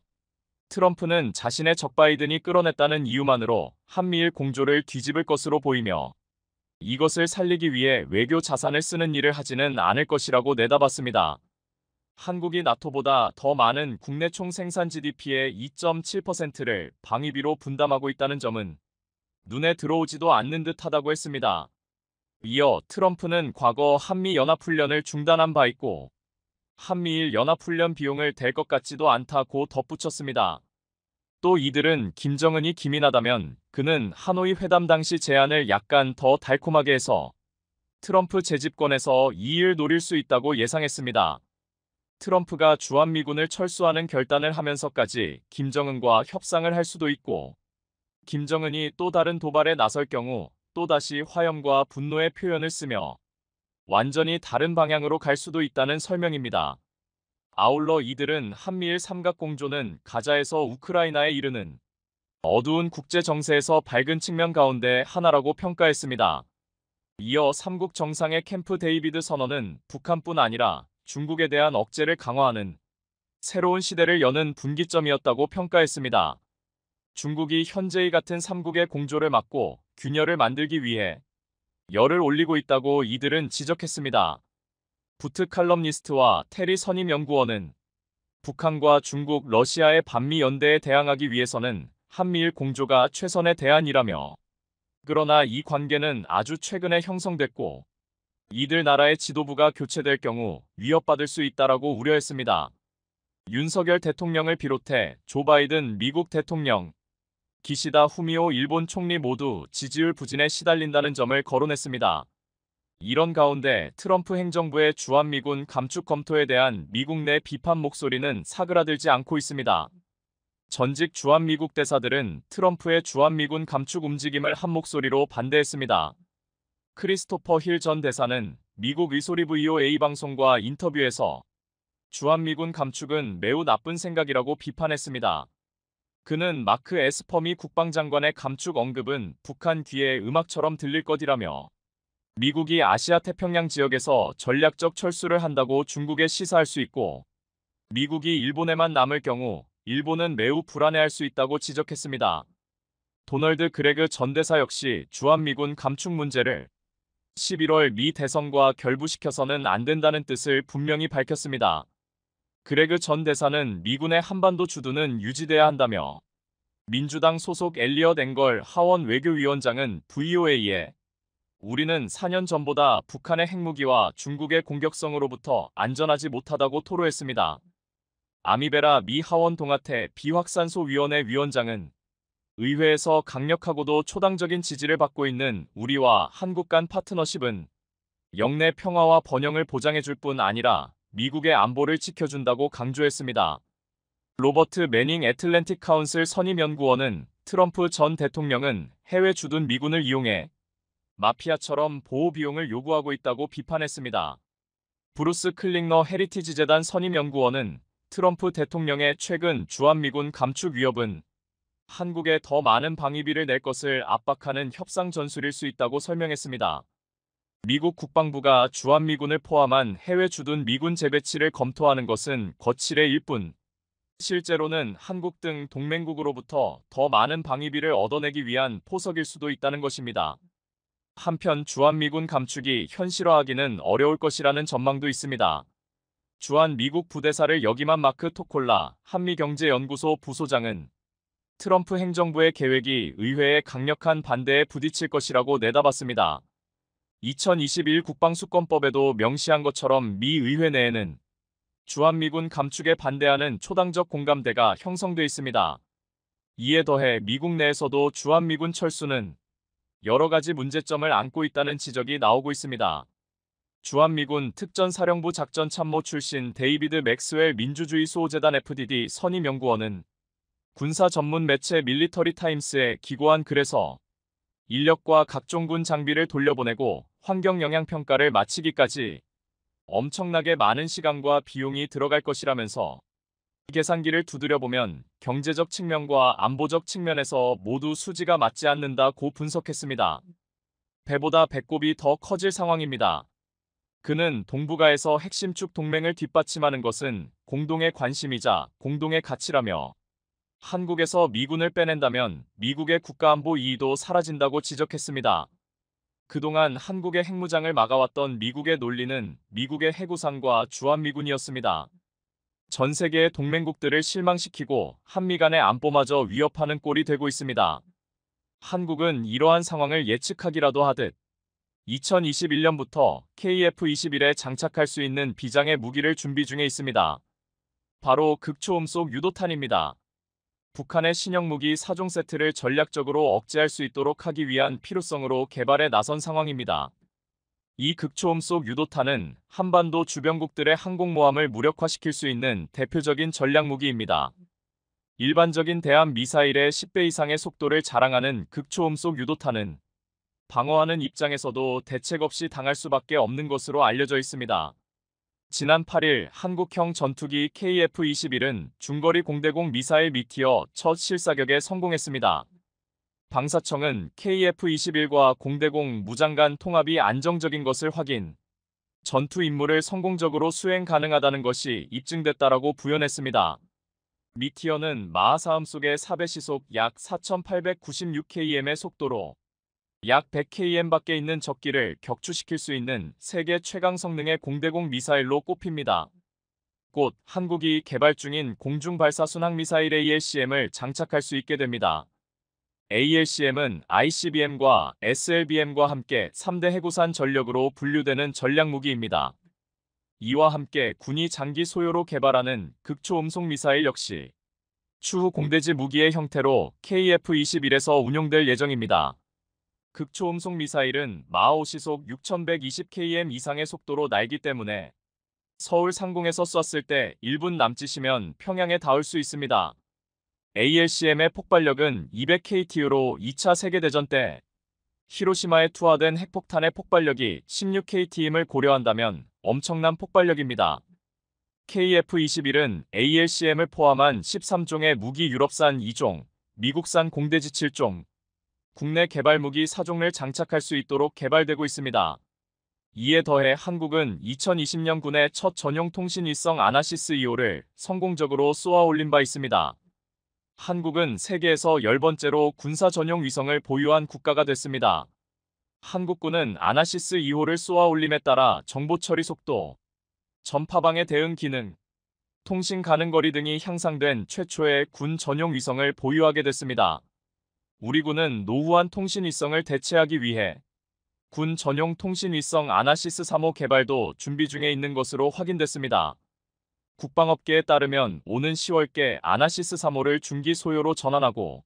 [SPEAKER 1] 트럼프는 자신의 적 바이든이 끌어냈다는 이유만으로 한미일 공조를 뒤집을 것으로 보이며 이것을 살리기 위해 외교 자산을 쓰는 일을 하지는 않을 것이라고 내다봤습니다. 한국이 나토보다 더 많은 국내 총 생산 GDP의 2.7%를 방위비로 분담하고 있다는 점은 눈에 들어오지도 않는 듯하다고 했습니다. 이어 트럼프는 과거 한미연합훈련을 중단한 바 있고 한미일 연합훈련 비용을 댈 것 같지도 않다고 덧붙였습니다. 또 이들은 김정은이 기민하다면 그는 하노이 회담 당시 제안을 약간 더 달콤하게 해서 트럼프 재집권에서 이의를 노릴 수 있다고 예상했습니다. 트럼프가 주한미군을 철수하는 결단을 하면서까지 김정은과 협상을 할 수도 있고 김정은이 또 다른 도발에 나설 경우 또다시 화염과 분노의 표현을 쓰며 완전히 다른 방향으로 갈 수도 있다는 설명입니다. 아울러 이들은 한미일 삼각공조는 가자에서 우크라이나에 이르는 어두운 국제 정세에서 밝은 측면 가운데 하나라고 평가했습니다. 이어 삼국 정상의 캠프 데이비드 선언은 북한뿐 아니라 중국에 대한 억제를 강화하는 새로운 시대를 여는 분기점이었다고 평가했습니다. 중국이 현재의 같은 삼국의 공조를 막고 균열을 만들기 위해 열을 올리고 있다고 이들은 지적했습니다. 부트 칼럼니스트와 테리 선임연구원은 북한과 중국, 러시아의 반미 연대에 대항하기 위해서는 한미일 공조가 최선의 대안이라며 그러나 이 관계는 아주 최근에 형성됐고 이들 나라의 지도부가 교체될 경우 위협받을 수 있다라고 우려했습니다. 윤석열 대통령을 비롯해 조 바이든 미국 대통령, 기시다 후미오 일본 총리 모두 지지율 부진에 시달린다는 점을 거론했습니다. 이런 가운데 트럼프 행정부의 주한미군 감축 검토에 대한 미국 내 비판 목소리는 사그라들지 않고 있습니다. 전직 주한미국 대사들은 트럼프의 주한미군 감축 움직임을 한 목소리로 반대했습니다. 크리스토퍼 힐 전 대사는 미국 의소리 VOA 방송과 인터뷰에서 주한미군 감축은 매우 나쁜 생각이라고 비판했습니다. 그는 마크 에스퍼미 국방장관의 감축 언급은 북한 귀에 음악처럼 들릴 것이라며 미국이 아시아 태평양 지역에서 전략적 철수를 한다고 중국에 시사할 수 있고 미국이 일본에만 남을 경우 일본은 매우 불안해할 수 있다고 지적했습니다. 도널드 그레그 전 대사 역시 주한미군 감축 문제를 11월 미 대선과 결부시켜서는 안 된다는 뜻을 분명히 밝혔습니다. 그레그 전 대사는 미군의 한반도 주도는 유지돼야 한다며 민주당 소속 엘리엇 앵걸 하원 외교위원장은 VOA에 우리는 4년 전보다 북한의 핵무기와 중국의 공격성으로부터 안전하지 못하다고 토로했습니다. 아미베라 미 하원 동아태 비확산소위원회 위원장은 의회에서 강력하고도 초당적인 지지를 받고 있는 우리와 한국 간 파트너십은 영내 평화와 번영을 보장해줄 뿐 아니라 미국의 안보를 지켜준다고 강조했습니다. 로버트 매닝 애틀랜틱 카운슬 선임연구원은 트럼프 전 대통령은 해외 주둔 미군을 이용해 마피아처럼 보호 비용을 요구하고 있다고 비판했습니다. 브루스 클링너 헤리티지 재단 선임연구원은 트럼프 대통령의 최근 주한미군 감축 위협은 한국에 더 많은 방위비를 낼 것을 압박하는 협상 전술일 수 있다고 설명했습니다. 미국 국방부가 주한미군을 포함한 해외 주둔 미군 재배치를 검토하는 것은 거칠의 일뿐, 실제로는 한국 등 동맹국으로부터 더 많은 방위비를 얻어내기 위한 포석일 수도 있다는 것입니다. 한편 주한미군 감축이 현실화하기는 어려울 것이라는 전망도 있습니다. 주한 미국 부대사를 역임한 마크 토콜라 한미경제연구소 부소장은 트럼프 행정부의 계획이 의회의 강력한 반대에 부딪힐 것이라고 내다봤습니다. 2021 국방수권법에도 명시한 것처럼 미 의회 내에는 주한미군 감축에 반대하는 초당적 공감대가 형성돼 있습니다. 이에 더해 미국 내에서도 주한미군 철수는 여러 가지 문제점을 안고 있다는 지적이 나오고 있습니다. 주한미군 특전사령부 작전참모 출신 데이비드 맥스웰 민주주의 수호재단 FDD 선임연구원은 군사 전문 매체 밀리터리 타임스에 기고한 글에서 인력과 각종 군 장비를 돌려보내고 환경 영향 평가를 마치기까지 엄청나게 많은 시간과 비용이 들어갈 것이라면서 계산기를 두드려보면 경제적 측면과 안보적 측면에서 모두 수지가 맞지 않는다고 분석했습니다. 배보다 배꼽이 더 커질 상황입니다. 그는 동북아에서 핵심 축 동맹을 뒷받침하는 것은 공동의 관심이자 공동의 가치라며 한국에서 미군을 빼낸다면 미국의 국가안보 이의도 사라진다고 지적했습니다. 그동안 한국의 핵무장을 막아왔던 미국의 논리는 미국의 해구상과 주한미군이었습니다. 전 세계의 동맹국들을 실망시키고 한미 간의 안보마저 위협하는 꼴이 되고 있습니다. 한국은 이러한 상황을 예측하기라도 하듯 2021년부터 KF-21에 장착할 수 있는 비장의 무기를 준비 중에 있습니다. 바로 극초음속 유도탄입니다. 북한의 신형무기 4종 세트를 전략적으로 억제할 수 있도록 하기 위한 필요성으로 개발에 나선 상황입니다. 이 극초음속 유도탄은 한반도 주변국들의 항공모함을 무력화시킬 수 있는 대표적인 전략무기입니다. 일반적인 대함 미사일의 10배 이상의 속도를 자랑하는 극초음속 유도탄은 방어하는 입장에서도 대책 없이 당할 수밖에 없는 것으로 알려져 있습니다. 지난 8일 한국형 전투기 KF-21은 중거리 공대공 미사일 미티어 첫 실사격에 성공했습니다. 방사청은 KF-21과 공대공 무장간 통합이 안정적인 것을 확인, 전투 임무를 성공적으로 수행 가능하다는 것이 입증됐다라고 부연했습니다. 미티어는 마하사음 속의 4배 시속 약 4,896km의 속도로 약 100km 밖에 있는 적기를 격추시킬 수 있는 세계 최강 성능의 공대공 미사일로 꼽힙니다. 곧 한국이 개발 중인 공중발사순항미사일 ALCM을 장착할 수 있게 됩니다. ALCM은 ICBM과 SLBM과 함께 3대 해구산 전력으로 분류되는 전략무기입니다. 이와 함께 군이 장기 소요로 개발하는 극초음속 미사일 역시 추후 공대지 무기의 형태로 KF-21에서 운용될 예정입니다. 극초음속 미사일은 마하 시속 6120km 이상의 속도로 날기 때문에 서울 상공에서 쐈을 때 1분 남짓이면 평양에 닿을 수 있습니다. ALCM의 폭발력은 200KT로 2차 세계대전 때 히로시마에 투하된 핵폭탄의 폭발력이 16KT임을 고려한다면 엄청난 폭발력입니다. KF-21은 ALCM을 포함한 13종의 무기 유럽산 2종, 미국산 공대지 7종, 국내 개발 무기 4종을 장착할 수 있도록 개발되고 있습니다. 이에 더해 한국은 2020년 군의 첫 전용 통신 위성 아나시스 2호를 성공적으로 쏘아 올린 바 있습니다. 한국은 세계에서 10번째로 군사 전용 위성을 보유한 국가가 됐습니다. 한국군은 아나시스 2호를 쏘아 올림에 따라 정보 처리 속도, 전파방해 대응 기능, 통신 가능 거리 등이 향상된 최초의 군 전용 위성을 보유하게 됐습니다. 우리 군은 노후한 통신 위성을 대체하기 위해 군 전용 통신 위성 아나시스 3호 개발도 준비 중에 있는 것으로 확인됐습니다. 국방업계에 따르면 오는 10월께 아나시스 3호를 중기 소요로 전환하고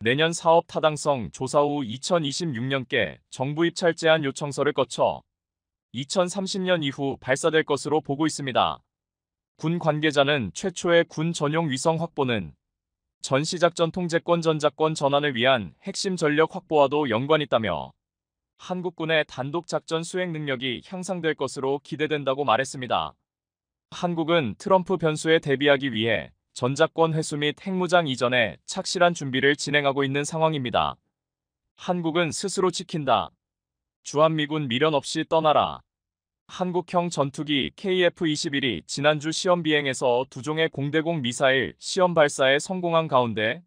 [SPEAKER 1] 내년 사업 타당성 조사 후 2026년께 정부 입찰 제안 요청서를 거쳐 2030년 이후 발사될 것으로 보고 있습니다. 군 관계자는 최초의 군 전용 위성 확보는 전시작전 통제권 전작권 전환을 위한 핵심 전력 확보와도 연관있다며 한국군의 단독 작전 수행 능력이 향상될 것으로 기대된다고 말했습니다. 한국은 트럼프 변수에 대비하기 위해 전작권 회수 및 핵무장 이전에 착실한 준비를 진행하고 있는 상황입니다. 한국은 스스로 지킨다. 주한미군 미련 없이 떠나라. 한국형 전투기 KF-21이 지난주 시험 비행에서 2종의 공대공 미사일 시험 발사에 성공한 가운데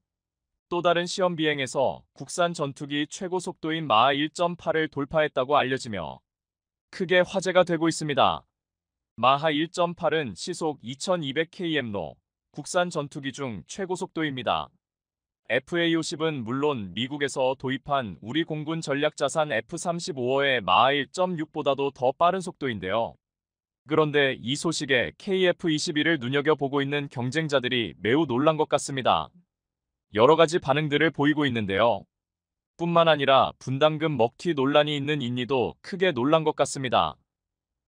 [SPEAKER 1] 또 다른 시험 비행에서 국산 전투기 최고 속도인 마하 1.8을 돌파했다고 알려지며 크게 화제가 되고 있습니다. 마하 1.8은 시속 2200km로 국산 전투기 중 최고 속도입니다. FA-50은 물론 미국에서 도입한 우리 공군 전략자산 F-35의 마하 1.6보다도 더 빠른 속도인데요. 그런데 이 소식에 KF-21을 눈여겨보고 있는 경쟁자들이 매우 놀란 것 같습니다. 여러 가지 반응들을 보이고 있는데요. 뿐만 아니라 분담금 먹튀 논란이 있는 인니도 크게 놀란 것 같습니다.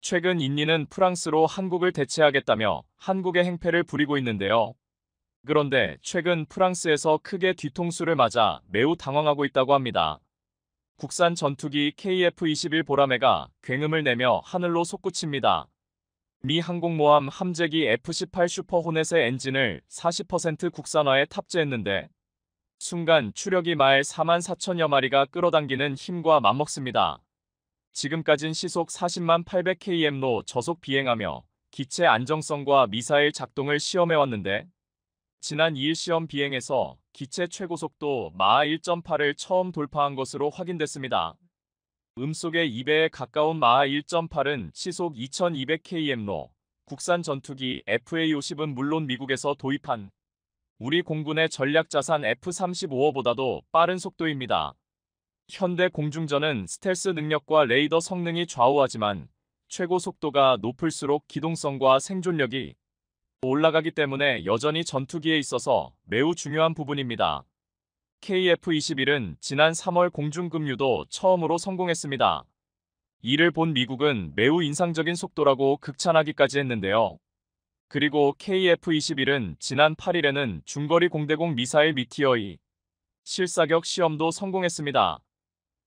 [SPEAKER 1] 최근 인니는 프랑스로 한국을 대체하겠다며 한국의 행패를 부리고 있는데요. 그런데 최근 프랑스에서 크게 뒤통수를 맞아 매우 당황하고 있다고 합니다. 국산 전투기 KF-21 보라매가 굉음을 내며 하늘로 솟구칩니다. 미 항공모함 함재기 F-18 슈퍼호넷의 엔진을 40% 국산화에 탑재했는데 순간 추력이 말 44,000여 마리가 끌어당기는 힘과 맞먹습니다. 지금까진 시속 400만 800km로 저속 비행하며 기체 안정성과 미사일 작동을 시험해왔는데 지난 2일 시험 비행에서 기체 최고속도 마하 1.8을 처음 돌파한 것으로 확인됐습니다. 음속의 2배에 가까운 마하 1.8은 시속 2200km로 국산 전투기 FA-50은 물론 미국에서 도입한 우리 공군의 전략자산 F-35보다도 빠른 속도입니다. 현대 공중전은 스텔스 능력과 레이더 성능이 좌우하지만 최고 속도가 높을수록 기동성과 생존력이 올라가기 때문에 여전히 전투기에 있어서 매우 중요한 부분입니다. KF-21은 지난 3월 공중급유도 처음으로 성공했습니다. 이를 본 미국은 매우 인상적인 속도라고 극찬하기까지 했는데요. 그리고 KF-21은 지난 8일에는 중거리 공대공 미사일 미티어의 실사격 시험도 성공했습니다.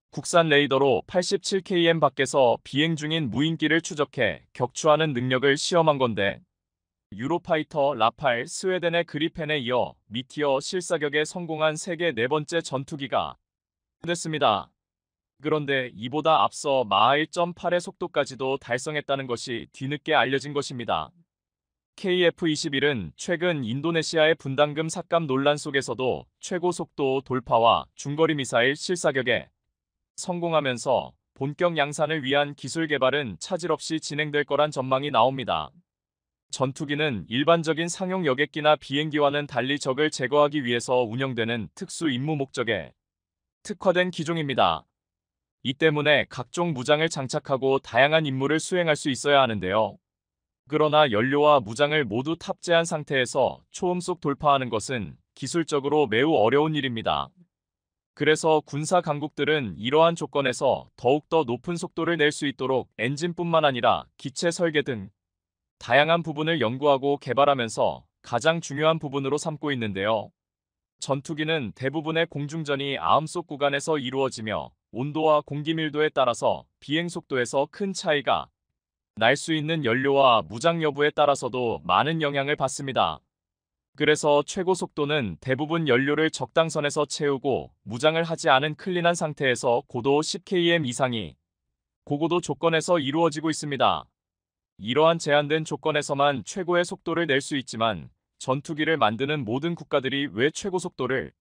[SPEAKER 1] 국산 레이더로 87km 밖에서 비행 중인 무인기를 추적해 격추하는 능력을 시험한 건데 유로파이터, 라팔, 스웨덴의 그리펜에 이어 미티어 실사격에 성공한 세계 네 번째 전투기가 됐습니다. 그런데 이보다 앞서 마하 1.8의 속도까지도 달성했다는 것이 뒤늦게 알려진 것입니다. KF-21은 최근 인도네시아의 분담금 삭감 논란 속에서도 최고 속도 돌파와 중거리 미사일 실사격에 성공하면서 본격 양산을 위한 기술 개발은 차질 없이 진행될 거란 전망이 나옵니다. 전투기는 일반적인 상용 여객기나 비행기와는 달리 적을 제거하기 위해서 운영되는 특수 임무 목적에 특화된 기종입니다. 이 때문에 각종 무장을 장착하고 다양한 임무를 수행할 수 있어야 하는데요. 그러나 연료와 무장을 모두 탑재한 상태에서 초음속 돌파하는 것은 기술적으로 매우 어려운 일입니다. 그래서 군사 강국들은 이러한 조건에서 더욱더 높은 속도를 낼 수 있도록 엔진뿐만 아니라 기체 설계 등 다양한 부분을 연구하고 개발하면서 가장 중요한 부분으로 삼고 있는데요. 전투기는 대부분의 공중전이 암속 구간에서 이루어지며 온도와 공기 밀도에 따라서 비행 속도에서 큰 차이가 날 수 있는 연료와 무장 여부에 따라서도 많은 영향을 받습니다. 그래서 최고 속도는 대부분 연료를 적당선에서 채우고 무장을 하지 않은 클린한 상태에서 고도 10km 이상이 고고도 조건에서 이루어지고 있습니다. 이러한 제한된 조건에서만 최고의 속도를 낼 수 있지만 전투기를 만드는 모든 국가들이 왜 최고 속도를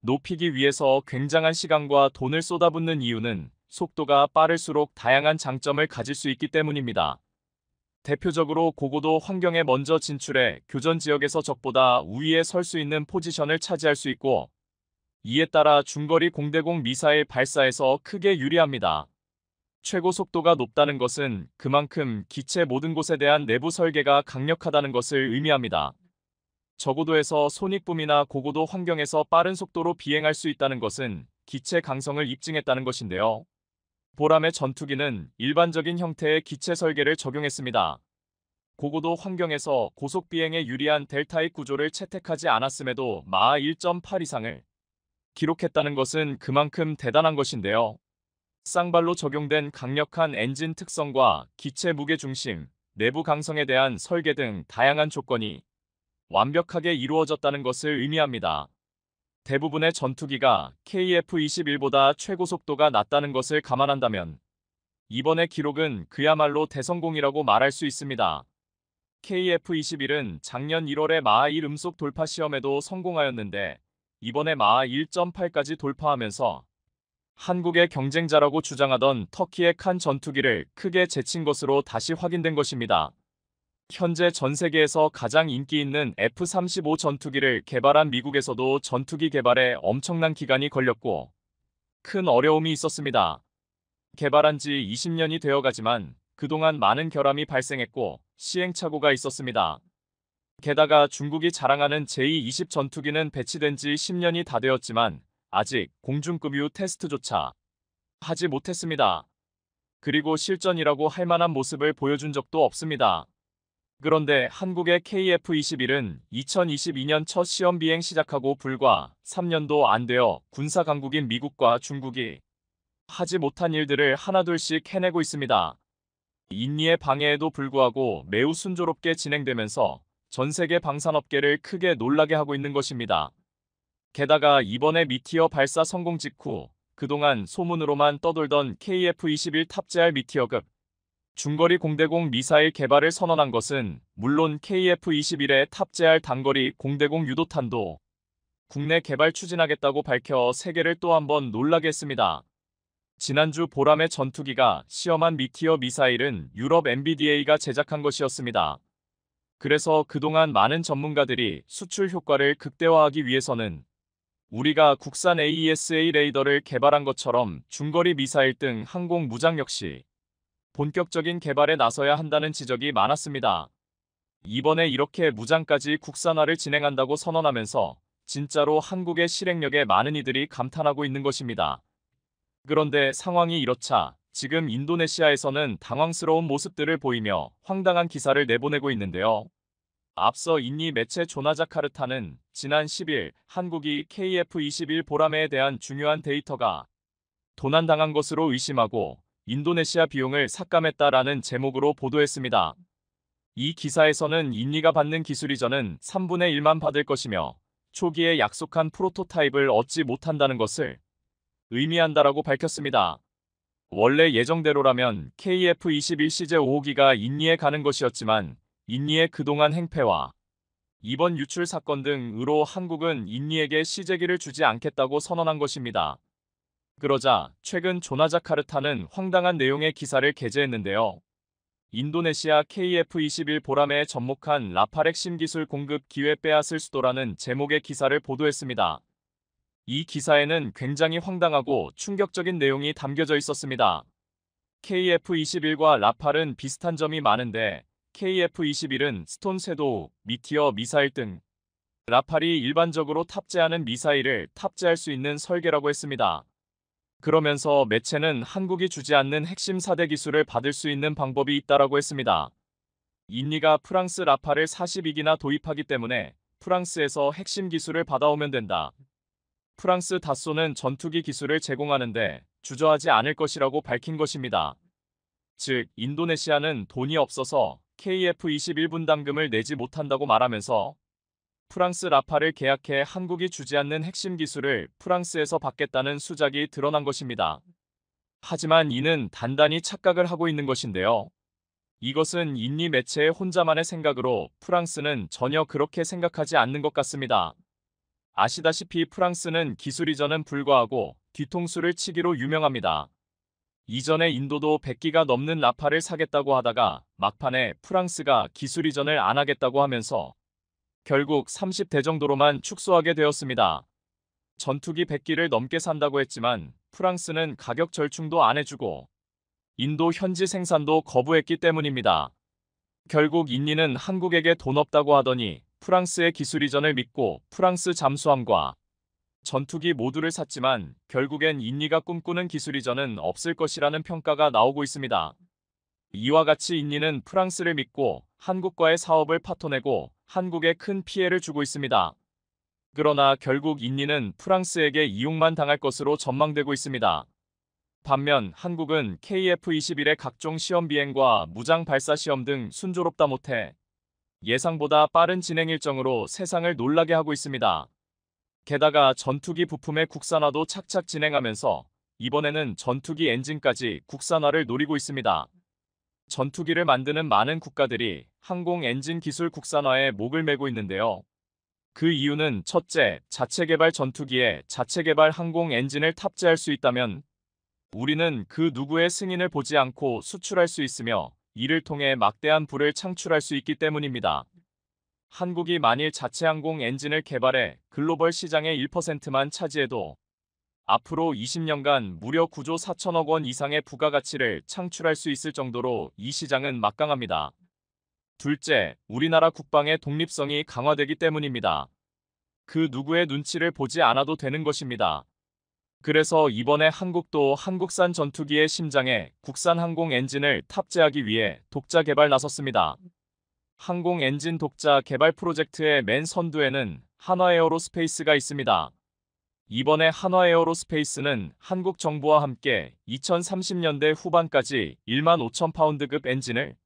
[SPEAKER 1] 높이기 위해서 굉장한 시간과 돈을 쏟아붓는 이유는 속도가 빠를수록 다양한 장점을 가질 수 있기 때문입니다. 대표적으로 고고도 환경에 먼저 진출해 교전 지역에서 적보다 우위에 설 수 있는 포지션을 차지할 수 있고, 이에 따라 중거리 공대공 미사일 발사에서 크게 유리합니다. 최고 속도가 높다는 것은 그만큼 기체 모든 곳에 대한 내부 설계가 강력하다는 것을 의미합니다. 저고도에서 손익붐이나 고고도 환경에서 빠른 속도로 비행할 수 있다는 것은 기체 강성을 입증했다는 것인데요. 보람의 전투기는 일반적인 형태의 기체 설계를 적용했습니다. 고고도 환경에서 고속 비행에 유리한 델타입 구조를 채택하지 않았음에도 마하 1.8 이상을 기록했다는 것은 그만큼 대단한 것인데요. 쌍발로 적용된 강력한 엔진 특성과 기체 무게 중심, 내부 강성에 대한 설계 등 다양한 조건이 완벽하게 이루어졌다는 것을 의미합니다. 대부분의 전투기가 KF-21보다 최고 속도가 낮다는 것을 감안한다면 이번의 기록은 그야말로 대성공이라고 말할 수 있습니다. KF-21은 작년 1월에 마하 1 음속 돌파 시험에도 성공하였는데 이번에 마하 1.8까지 돌파하면서 한국의 경쟁자라고 주장하던 터키의 칸 전투기를 크게 제친 것으로 다시 확인된 것입니다. 현재 전 세계에서 가장 인기 있는 F-35 전투기를 개발한 미국에서도 전투기 개발에 엄청난 기간이 걸렸고 큰 어려움이 있었습니다. 개발한 지 20년이 되어가지만 그동안 많은 결함이 발생했고 시행착오가 있었습니다. 게다가 중국이 자랑하는 제2-20 전투기는 배치된 지 10년이 다 되었지만 아직 공중급 유 테스트조차 하지 못했습니다. 그리고 실전이라고 할 만한 모습을 보여준 적도 없습니다. 그런데 한국의 KF-21은 2022년 첫 시험 비행 시작하고 불과 3년도 안 되어 군사 강국인 미국과 중국이 하지 못한 일들을 하나둘씩 해내고 있습니다. 인리의 방해에도 불구하고 매우 순조롭게 진행되면서 전 세계 방산업계를 크게 놀라게 하고 있는 것입니다. 게다가 이번에 미티어 발사 성공 직후 그동안 소문으로만 떠돌던 KF-21 탑재할 미티어급 중거리 공대공 미사일 개발을 선언한 것은 물론 KF-21에 탑재할 단거리 공대공 유도탄도 국내 개발 추진하겠다고 밝혀 세계를 또 한 번 놀라게 했습니다. 지난주 보람의 전투기가 시험한 미티어 미사일은 유럽 MBDA가 제작한 것이었습니다. 그래서 그동안 많은 전문가들이 수출 효과를 극대화하기 위해서는 우리가 국산 AESA 레이더를 개발한 것처럼 중거리 미사일 등 항공 무장 역시 본격적인 개발에 나서야 한다는 지적이 많았습니다. 이번에 이렇게 무장까지 국산화를 진행한다고 선언하면서 진짜로 한국의 실행력에 많은 이들이 감탄하고 있는 것입니다. 그런데 상황이 이렇자 지금 인도네시아에서는 당황스러운 모습들을 보이며 황당한 기사를 내보내고 있는데요. 앞서 인리 매체 조나자카르타는 지난 10일 한국이 KF-21 보람에 대한 중요한 데이터가 도난당한 것으로 의심하고 인도네시아 비용을 삭감했다라는 제목으로 보도했습니다. 이 기사에서는 인리가 받는 기술이전은 3분의 1만 받을 것이며 초기에 약속한 프로토타입을 얻지 못한다는 것을 의미한다라고 밝혔습니다. 원래 예정대로라면 KF-21 시제 5호기가 인리에 가는 것이었지만 인리의 그동안 행패와 이번 유출 사건 등으로 한국은 인리에게 시제기를 주지 않겠다고 선언한 것입니다. 그러자 최근 조나자카르타는 황당한 내용의 기사를 게재했는데요. 인도네시아 KF-21 보람에 접목한 라팔 핵심 기술 공급 기회 빼앗을 수도라는 제목의 기사를 보도했습니다. 이 기사에는 굉장히 황당하고 충격적인 내용이 담겨져 있었습니다. KF-21과 라팔은 비슷한 점이 많은데 KF-21은 스톤 쇄도, 미티어 미사일 등 라팔이 일반적으로 탑재하는 미사일을 탑재할 수 있는 설계라고 했습니다. 그러면서 매체는 한국이 주지 않는 핵심 4대 기술을 받을 수 있는 방법이 있다라고 했습니다. 인리가 프랑스 라팔을 42기나 도입하기 때문에 프랑스에서 핵심 기술을 받아오면 된다. 프랑스 다쏘는 전투기 기술을 제공하는데 주저하지 않을 것이라고 밝힌 것입니다. 즉, 인도네시아는 돈이 없어서 KF-21 분담금을 내지 못한다고 말하면서 프랑스 라팔을 계약해 한국이 주지 않는 핵심 기술을 프랑스에서 받겠다는 수작이 드러난 것입니다. 하지만 이는 단단히 착각을 하고 있는 것인데요. 이것은 인리 매체의 혼자만의 생각으로 프랑스는 전혀 그렇게 생각하지 않는 것 같습니다. 아시다시피 프랑스는 기술 이전은 불과하고 뒤통수를 치기로 유명합니다. 이전에 인도도 100기가 넘는 라파를 사겠다고 하다가 막판에 프랑스가 기술 이전을 안 하겠다고 하면서 결국 30대 정도로만 축소하게 되었습니다. 전투기 100기를 넘게 산다고 했지만 프랑스는 가격 절충도 안 해주고 인도 현지 생산도 거부했기 때문입니다. 결국 인니는 한국에게 돈 없다고 하더니 프랑스의 기술 이전을 믿고 프랑스 잠수함과 전투기 모두를 샀지만 결국엔 인니가 꿈꾸는 기술 이전은 없을 것이라는 평가가 나오고 있습니다. 이와 같이 인니는 프랑스를 믿고 한국과의 사업을 파토내고 한국에 큰 피해를 주고 있습니다. 그러나 결국 인니는 프랑스에게 이용만 당할 것으로 전망되고 있습니다. 반면 한국은 KF-21의 각종 시험 비행과 무장 발사 시험 등 순조롭다 못해 예상보다 빠른 진행 일정으로 세상을 놀라게 하고 있습니다. 게다가 전투기 부품의 국산화도 착착 진행하면서 이번에는 전투기 엔진까지 국산화를 노리고 있습니다. 전투기를 만드는 많은 국가들이 항공 엔진 기술 국산화에 목을 매고 있는데요. 그 이유는 첫째, 자체 개발 전투기에 자체 개발 항공 엔진을 탑재할 수 있다면 우리는 그 누구의 승인을 보지 않고 수출할 수 있으며 이를 통해 막대한 부를 창출할 수 있기 때문입니다. 한국이 만일 자체 항공 엔진을 개발해 글로벌 시장의 1%만 차지해도 앞으로 20년간 무려 9조 4천억 원 이상의 부가가치를 창출할 수 있을 정도로 이 시장은 막강합니다. 둘째, 우리나라 국방의 독립성이 강화되기 때문입니다. 그 누구의 눈치를 보지 않아도 되는 것입니다. 그래서 이번에 한국도 한국산 전투기의 심장에 국산 항공 엔진을 탑재하기 위해 독자 개발 나섰습니다. 항공 엔진 독자 개발 프로젝트의 맨 선두에는 한화에어로스페이스가 있습니다. 이번에 한화에어로스페이스는 한국 정부와 함께 2030년대 후반까지 1만 5천 파운드급 엔진을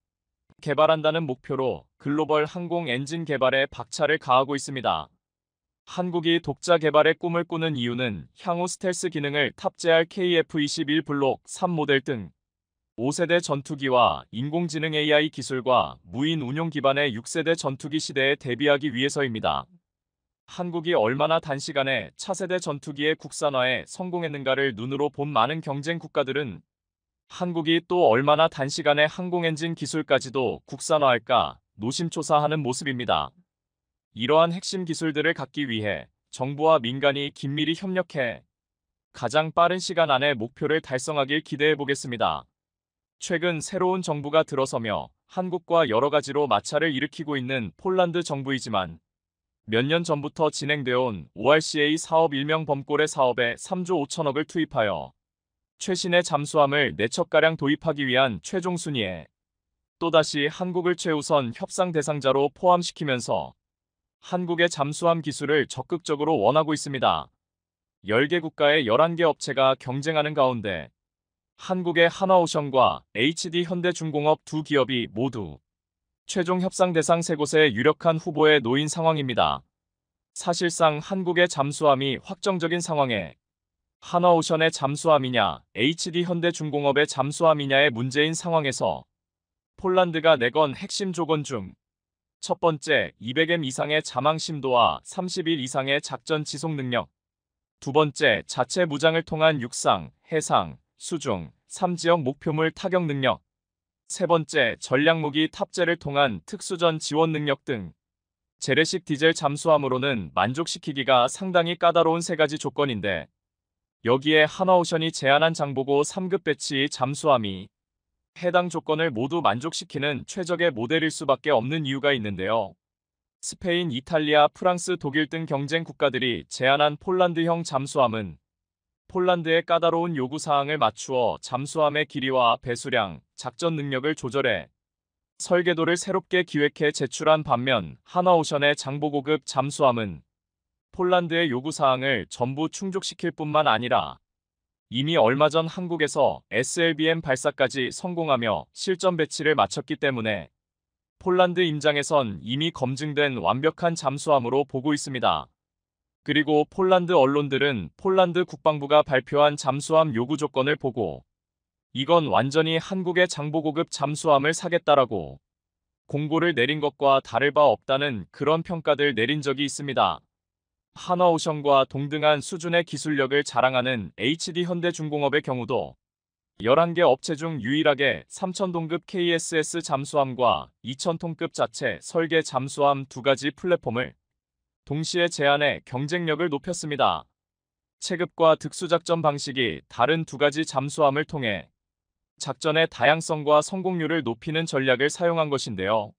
[SPEAKER 1] 개발한다는 목표로 글로벌 항공 엔진 개발에 박차를 가하고 있습니다. 한국이 독자 개발의 꿈을 꾸는 이유는 향후 스텔스 기능을 탑재할 KF-21 블록 3 모델 등 5세대 전투기와 인공지능 AI 기술과 무인 운용 기반의 6세대 전투기 시대에 대비하기 위해서입니다. 한국이 얼마나 단시간에 차세대 전투기의 국산화에 성공했는가를 눈으로 본 많은 경쟁 국가들은 한국이 또 얼마나 단시간에 항공엔진 기술까지도 국산화할까 노심초사하는 모습입니다. 이러한 핵심 기술들을 갖기 위해 정부와 민간이 긴밀히 협력해 가장 빠른 시간 안에 목표를 달성하길 기대해 보겠습니다. 최근 새로운 정부가 들어서며 한국과 여러 가지로 마찰을 일으키고 있는 폴란드 정부이지만 몇 년 전부터 진행되어 온 ORCA 사업 일명 범고래 사업에 3조 5천억을 투입하여 최신의 잠수함을 4척가량 도입하기 위한 최종 순위에 또다시 한국을 최우선 협상 대상자로 포함시키면서 한국의 잠수함 기술을 적극적으로 원하고 있습니다. 10개 국가의 11개 업체가 경쟁하는 가운데 한국의 한화오션과 HD 현대중공업 두 기업이 모두 최종 협상 대상 3곳의 유력한 후보에 놓인 상황입니다. 사실상 한국의 잠수함이 확정적인 상황에 한화오션의 잠수함이냐 HD 현대중공업의 잠수함이냐의 문제인 상황에서 폴란드가 내건 핵심 조건 중 첫 번째, 200m 이상의 자망 심도와 30일 이상의 작전 지속 능력. 두 번째, 자체 무장을 통한 육상, 해상, 수중, 3지역 목표물 타격 능력. 세 번째, 전략무기 탑재를 통한 특수전 지원 능력 등 재래식 디젤 잠수함으로는 만족시키기가 상당히 까다로운 세 가지 조건인데 여기에 한화오션이 제안한 장보고 3급 배치 잠수함이 해당 조건을 모두 만족시키는 최적의 모델일 수밖에 없는 이유가 있는데요. 스페인, 이탈리아, 프랑스, 독일 등 경쟁 국가들이 제안한 폴란드형 잠수함은 폴란드의 까다로운 요구사항을 맞추어 잠수함의 길이와 배수량, 작전 능력을 조절해 설계도를 새롭게 기획해 제출한 반면 한화오션의 장보고급 잠수함은 폴란드의 요구사항을 전부 충족시킬 뿐만 아니라 이미 얼마 전 한국에서 SLBM 발사까지 성공하며 실전 배치를 마쳤기 때문에 폴란드 임장에선 이미 검증된 완벽한 잠수함으로 보고 있습니다. 그리고 폴란드 언론들은 폴란드 국방부가 발표한 잠수함 요구 조건을 보고 이건 완전히 한국의 장보고급 잠수함을 사겠다라고 공고를 내린 것과 다를 바 없다는 그런 평가들 내린 적이 있습니다. 한화오션과 동등한 수준의 기술력을 자랑하는 HD 현대중공업의 경우도 11개 업체 중 유일하게 3000톤급 KSS 잠수함과 2000톤급 자체 설계 잠수함 두 가지 플랫폼을 동시에 제안해 경쟁력을 높였습니다. 체급과 특수작전 방식이 다른 두 가지 잠수함을 통해 작전의 다양성과 성공률을 높이는 전략을 사용한 것인데요.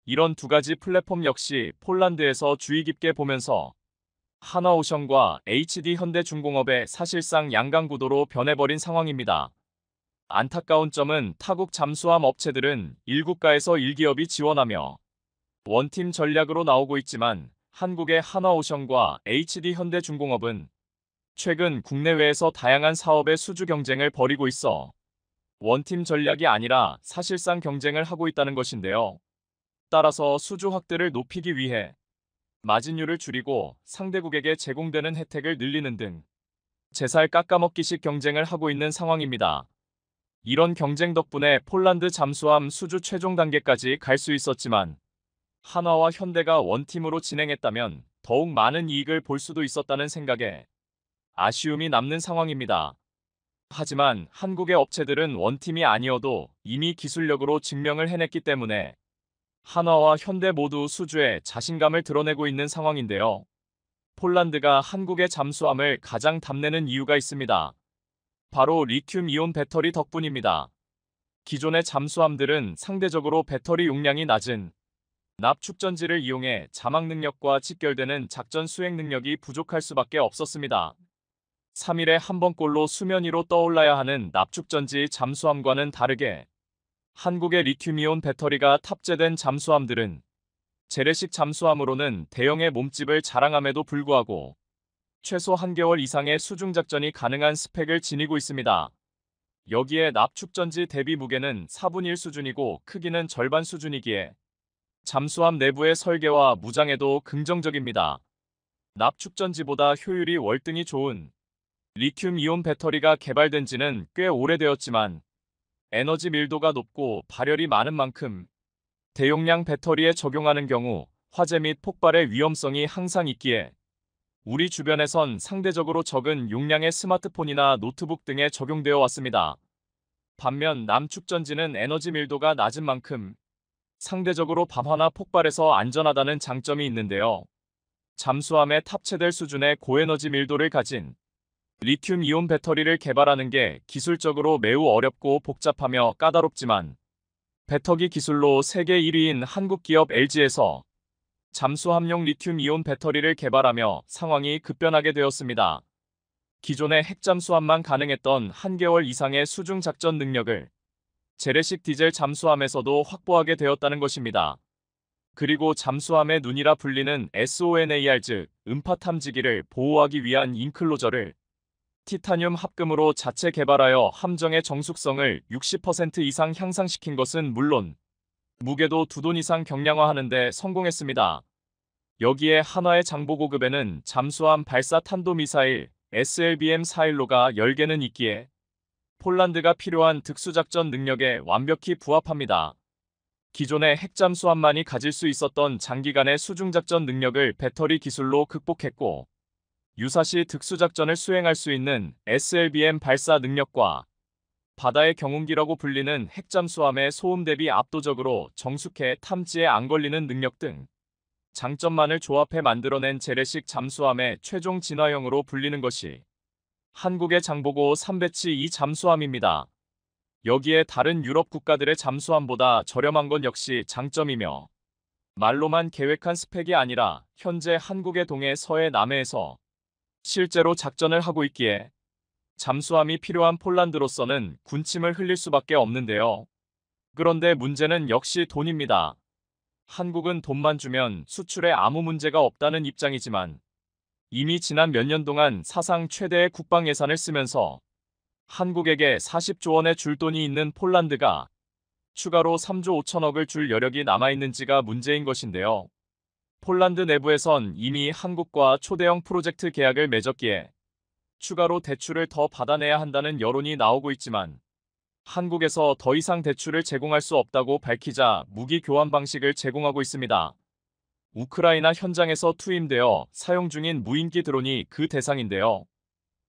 [SPEAKER 1] 이런 두 가지 플랫폼 역시 폴란드에서 주의 깊게 보면서 한화오션과 HD 현대중공업의 사실상 양강구도로 변해버린 상황입니다. 안타까운 점은 타국 잠수함 업체들은 1국가에서 1기업이 지원하며 원팀 전략으로 나오고 있지만 한국의 한화오션과 HD 현대중공업은 최근 국내외에서 다양한 사업의 수주 경쟁을 벌이고 있어 원팀 전략이 아니라 사실상 경쟁을 하고 있다는 것인데요. 따라서 수주 확대를 높이기 위해 마진율을 줄이고 상대국에게 제공되는 혜택을 늘리는 등 제살 깎아먹기식 경쟁을 하고 있는 상황입니다. 이런 경쟁 덕분에 폴란드 잠수함 수주 최종 단계까지 갈 수 있었지만 한화와 현대가 원팀으로 진행했다면 더욱 많은 이익을 볼 수도 있었다는 생각에 아쉬움이 남는 상황입니다. 하지만 한국의 업체들은 원팀이 아니어도 이미 기술력으로 증명을 해냈기 때문에 한화와 현대 모두 수주에 자신감을 드러내고 있는 상황인데요. 폴란드가 한국의 잠수함을 가장 탐내는 이유가 있습니다. 바로 리튬이온 배터리 덕분입니다. 기존의 잠수함들은 상대적으로 배터리 용량이 낮은 납축전지를 이용해 자막 능력과 직결되는 작전 수행 능력이 부족할 수밖에 없었습니다. 3일에 한 번꼴로 수면 위로 떠올라야 하는 납축전지 잠수함과는 다르게 한국의 리튬이온 배터리가 탑재된 잠수함들은 재래식 잠수함으로는 대형의 몸집을 자랑함에도 불구하고 최소 1개월 이상의 수중작전이 가능한 스펙을 지니고 있습니다. 여기에 납축전지 대비 무게는 4분의 1 수준이고 크기는 절반 수준이기에 잠수함 내부의 설계와 무장에도 긍정적입니다. 납축전지보다 효율이 월등히 좋은 리튬이온 배터리가 개발된 지는 꽤 오래되었지만 에너지 밀도가 높고 발열이 많은 만큼 대용량 배터리에 적용하는 경우 화재 및 폭발의 위험성이 항상 있기에 우리 주변에선 상대적으로 적은 용량의 스마트폰이나 노트북 등에 적용되어 왔습니다. 반면 남축전지는 에너지 밀도가 낮은 만큼 상대적으로 밤하나 폭발에서 안전하다는 장점이 있는데요. 잠수함에 탑재될 수준의 고에너지 밀도를 가진 리튬이온 배터리를 개발하는 게 기술적으로 매우 어렵고 복잡하며 까다롭지만 배터기 기술로 세계 1위인 한국 기업 LG에서 잠수함용 리튬이온 배터리를 개발하며 상황이 급변하게 되었습니다. 기존의 핵잠수함만 가능했던 한개월 이상의 수중 작전 능력을 재래식 디젤 잠수함에서도 확보하게 되었다는 것입니다. 그리고 잠수함의 눈이라 불리는 SONAR 즉 음파 탐지기를 보호하기 위한 인클로저를 티타늄 합금으로 자체 개발하여 함정의 정숙성을 60% 이상 향상시킨 것은 물론 무게도 2톤 이상 경량화하는 데 성공했습니다. 여기에 한화의 장보고급에는 잠수함 발사 탄도미사일 SLBM-415가 10개는 있기에 폴란드가 필요한 특수작전 능력에 완벽히 부합합니다. 기존의 핵잠수함만이 가질 수 있었던 장기간의 수중작전 능력을 배터리 기술로 극복했고 유사시 특수작전을 수행할 수 있는 SLBM 발사 능력과 바다의 경운기라고 불리는 핵잠수함의 소음 대비 압도적으로 정숙해 탐지에 안 걸리는 능력 등 장점만을 조합해 만들어낸 재래식 잠수함의 최종 진화형으로 불리는 것이 한국의 장보고 3배치 이 잠수함입니다. 여기에 다른 유럽 국가들의 잠수함보다 저렴한 건 역시 장점이며 말로만 계획한 스펙이 아니라 현재 한국의 동해 서해 남해에서 실제로 작전을 하고 있기에 잠수함이 필요한 폴란드로서는 군침을 흘릴 수밖에 없는데요. 그런데 문제는 역시 돈입니다. 한국은 돈만 주면 수출에 아무 문제가 없다는 입장이지만 이미 지난 몇 년 동안 사상 최대의 국방 예산을 쓰면서 한국에게 40조 원의 줄 돈이 있는 폴란드가 추가로 3조 5천억을 줄 여력이 남아있는지가 문제인 것인데요. 폴란드 내부에선 이미 한국과 초대형 프로젝트 계약을 맺었기에 추가로 대출을 더 받아내야 한다는 여론이 나오고 있지만 한국에서 더 이상 대출을 제공할 수 없다고 밝히자 무기 교환 방식을 제공하고 있습니다. 우크라이나 현장에서 투입되어 사용 중인 무인기 드론이 그 대상인데요.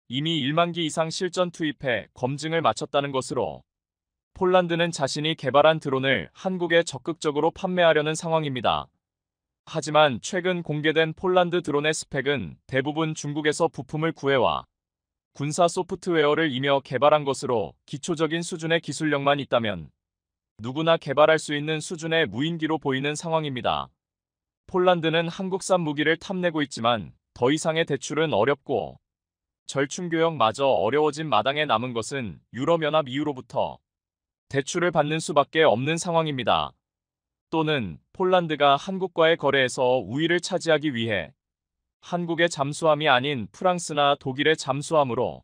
[SPEAKER 1] 이미 1만 기 이상 실전 투입해 검증을 마쳤다는 것으로 폴란드는 자신이 개발한 드론을 한국에 적극적으로 판매하려는 상황입니다. 하지만 최근 공개된 폴란드 드론의 스펙은 대부분 중국에서 부품을 구해와 군사 소프트웨어를 이며 개발한 것으로 기초적인 수준의 기술력만 있다면 누구나 개발할 수 있는 수준의 무인기로 보이는 상황입니다. 폴란드는 한국산 무기를 탐내고 있지만 더 이상의 대출은 어렵고 절충교역마저 어려워진 마당에 남은 것은 유럽연합 EU로부터 대출을 받는 수밖에 없는 상황입니다. 또는 폴란드가 한국과의 거래에서 우위를 차지하기 위해 한국의 잠수함이 아닌 프랑스나 독일의 잠수함으로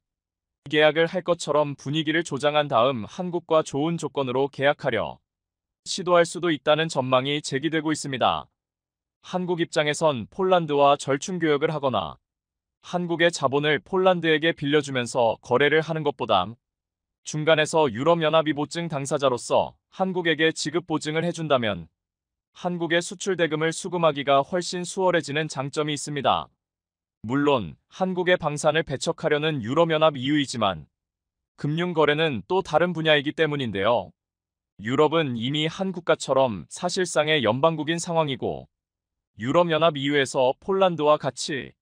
[SPEAKER 1] 계약을 할 것처럼 분위기를 조장한 다음 한국과 좋은 조건으로 계약하려 시도할 수도 있다는 전망이 제기되고 있습니다. 한국 입장에선 폴란드와 절충교역을 하거나 한국의 자본을 폴란드에게 빌려주면서 거래를 하는 것보다 중간에서 유럽연합이 보증 당사자로서 한국에게 지급 보증을 해준다면 한국의 수출 대금을 수금하기가 훨씬 수월해지는 장점이 있습니다. 물론 한국의 방산을 배척하려는 유럽연합 EU이지만 금융 거래는 또 다른 분야이기 때문인데요. 유럽은 이미 한국과처럼 사실상의 연방국인 상황이고 유럽연합 EU에서 폴란드와 같이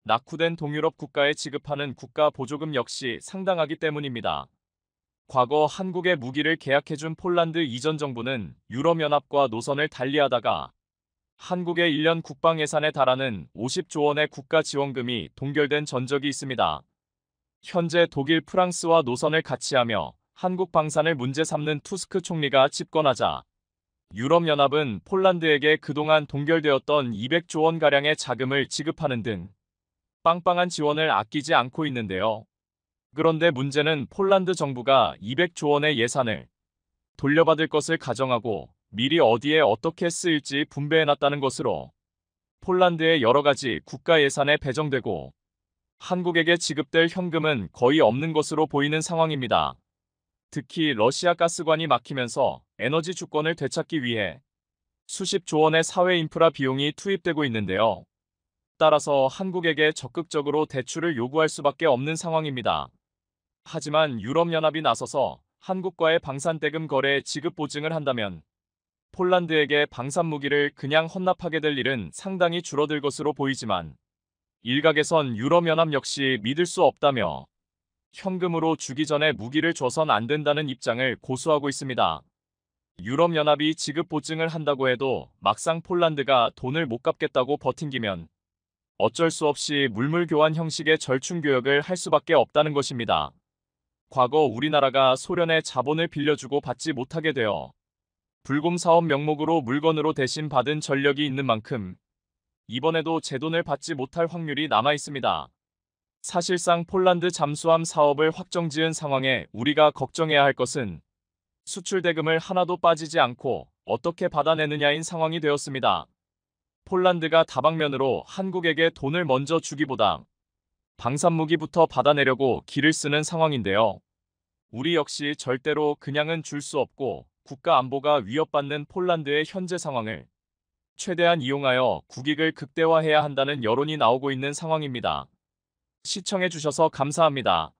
[SPEAKER 1] 낙후된 동유럽 국가에 지급하는 국가 보조금 역시 상당하기 때문입니다. 과거 한국에 무기를 계약해준 폴란드 이전 정부는 유럽연합과 노선을 달리하다가 한국의 1년 국방 예산에 달하는 50조 원의 국가 지원금이 동결된 전적이 있습니다. 현재 독일, 프랑스와 노선을 같이 하며 한국 방산을 문제 삼는 투스크 총리가 집권하자 유럽연합은 폴란드에게 그동안 동결되었던 200조 원가량의 자금을 지급하는 등 빵빵한 지원을 아끼지 않고 있는데요. 그런데 문제는 폴란드 정부가 200조 원의 예산을 돌려받을 것을 가정하고 미리 어디에 어떻게 쓰일지 분배해놨다는 것으로 폴란드의 여러 가지 국가 예산에 배정되고 한국에게 지급될 현금은 거의 없는 것으로 보이는 상황입니다. 특히 러시아 가스관이 막히면서 에너지 주권을 되찾기 위해 수십조 원의 사회 인프라 비용이 투입되고 있는데요. 따라서 한국에게 적극적으로 대출을 요구할 수밖에 없는 상황입니다. 하지만 유럽연합이 나서서 한국과의 방산대금 거래 지급 보증을 한다면 폴란드에게 방산무기를 그냥 헌납하게 될 일은 상당히 줄어들 것으로 보이지만 일각에선 유럽연합 역시 믿을 수 없다며 현금으로 주기 전에 무기를 줘선 안 된다는 입장을 고수하고 있습니다. 유럽연합이 지급 보증을 한다고 해도 막상 폴란드가 돈을 못 갚겠다고 버팅기면 어쩔 수 없이 물물교환 형식의 절충교역을 할 수밖에 없다는 것입니다. 과거 우리나라가 소련의 자본을 빌려주고 받지 못하게 되어 불곰사업 명목으로 물건으로 대신 받은 전력이 있는 만큼 이번에도 제 돈을 받지 못할 확률이 남아 있습니다. 사실상 폴란드 잠수함 사업을 확정지은 상황에 우리가 걱정해야 할 것은 수출 대금을 하나도 빠지지 않고 어떻게 받아내느냐인 상황이 되었습니다. 폴란드가 다방면으로 한국에게 돈을 먼저 주기보다 방산무기부터 받아내려고 기를 쓰는 상황인데요. 우리 역시 절대로 그냥은 줄 수 없고 국가 안보가 위협받는 폴란드의 현재 상황을 최대한 이용하여 국익을 극대화해야 한다는 여론이 나오고 있는 상황입니다. 시청해주셔서 감사합니다.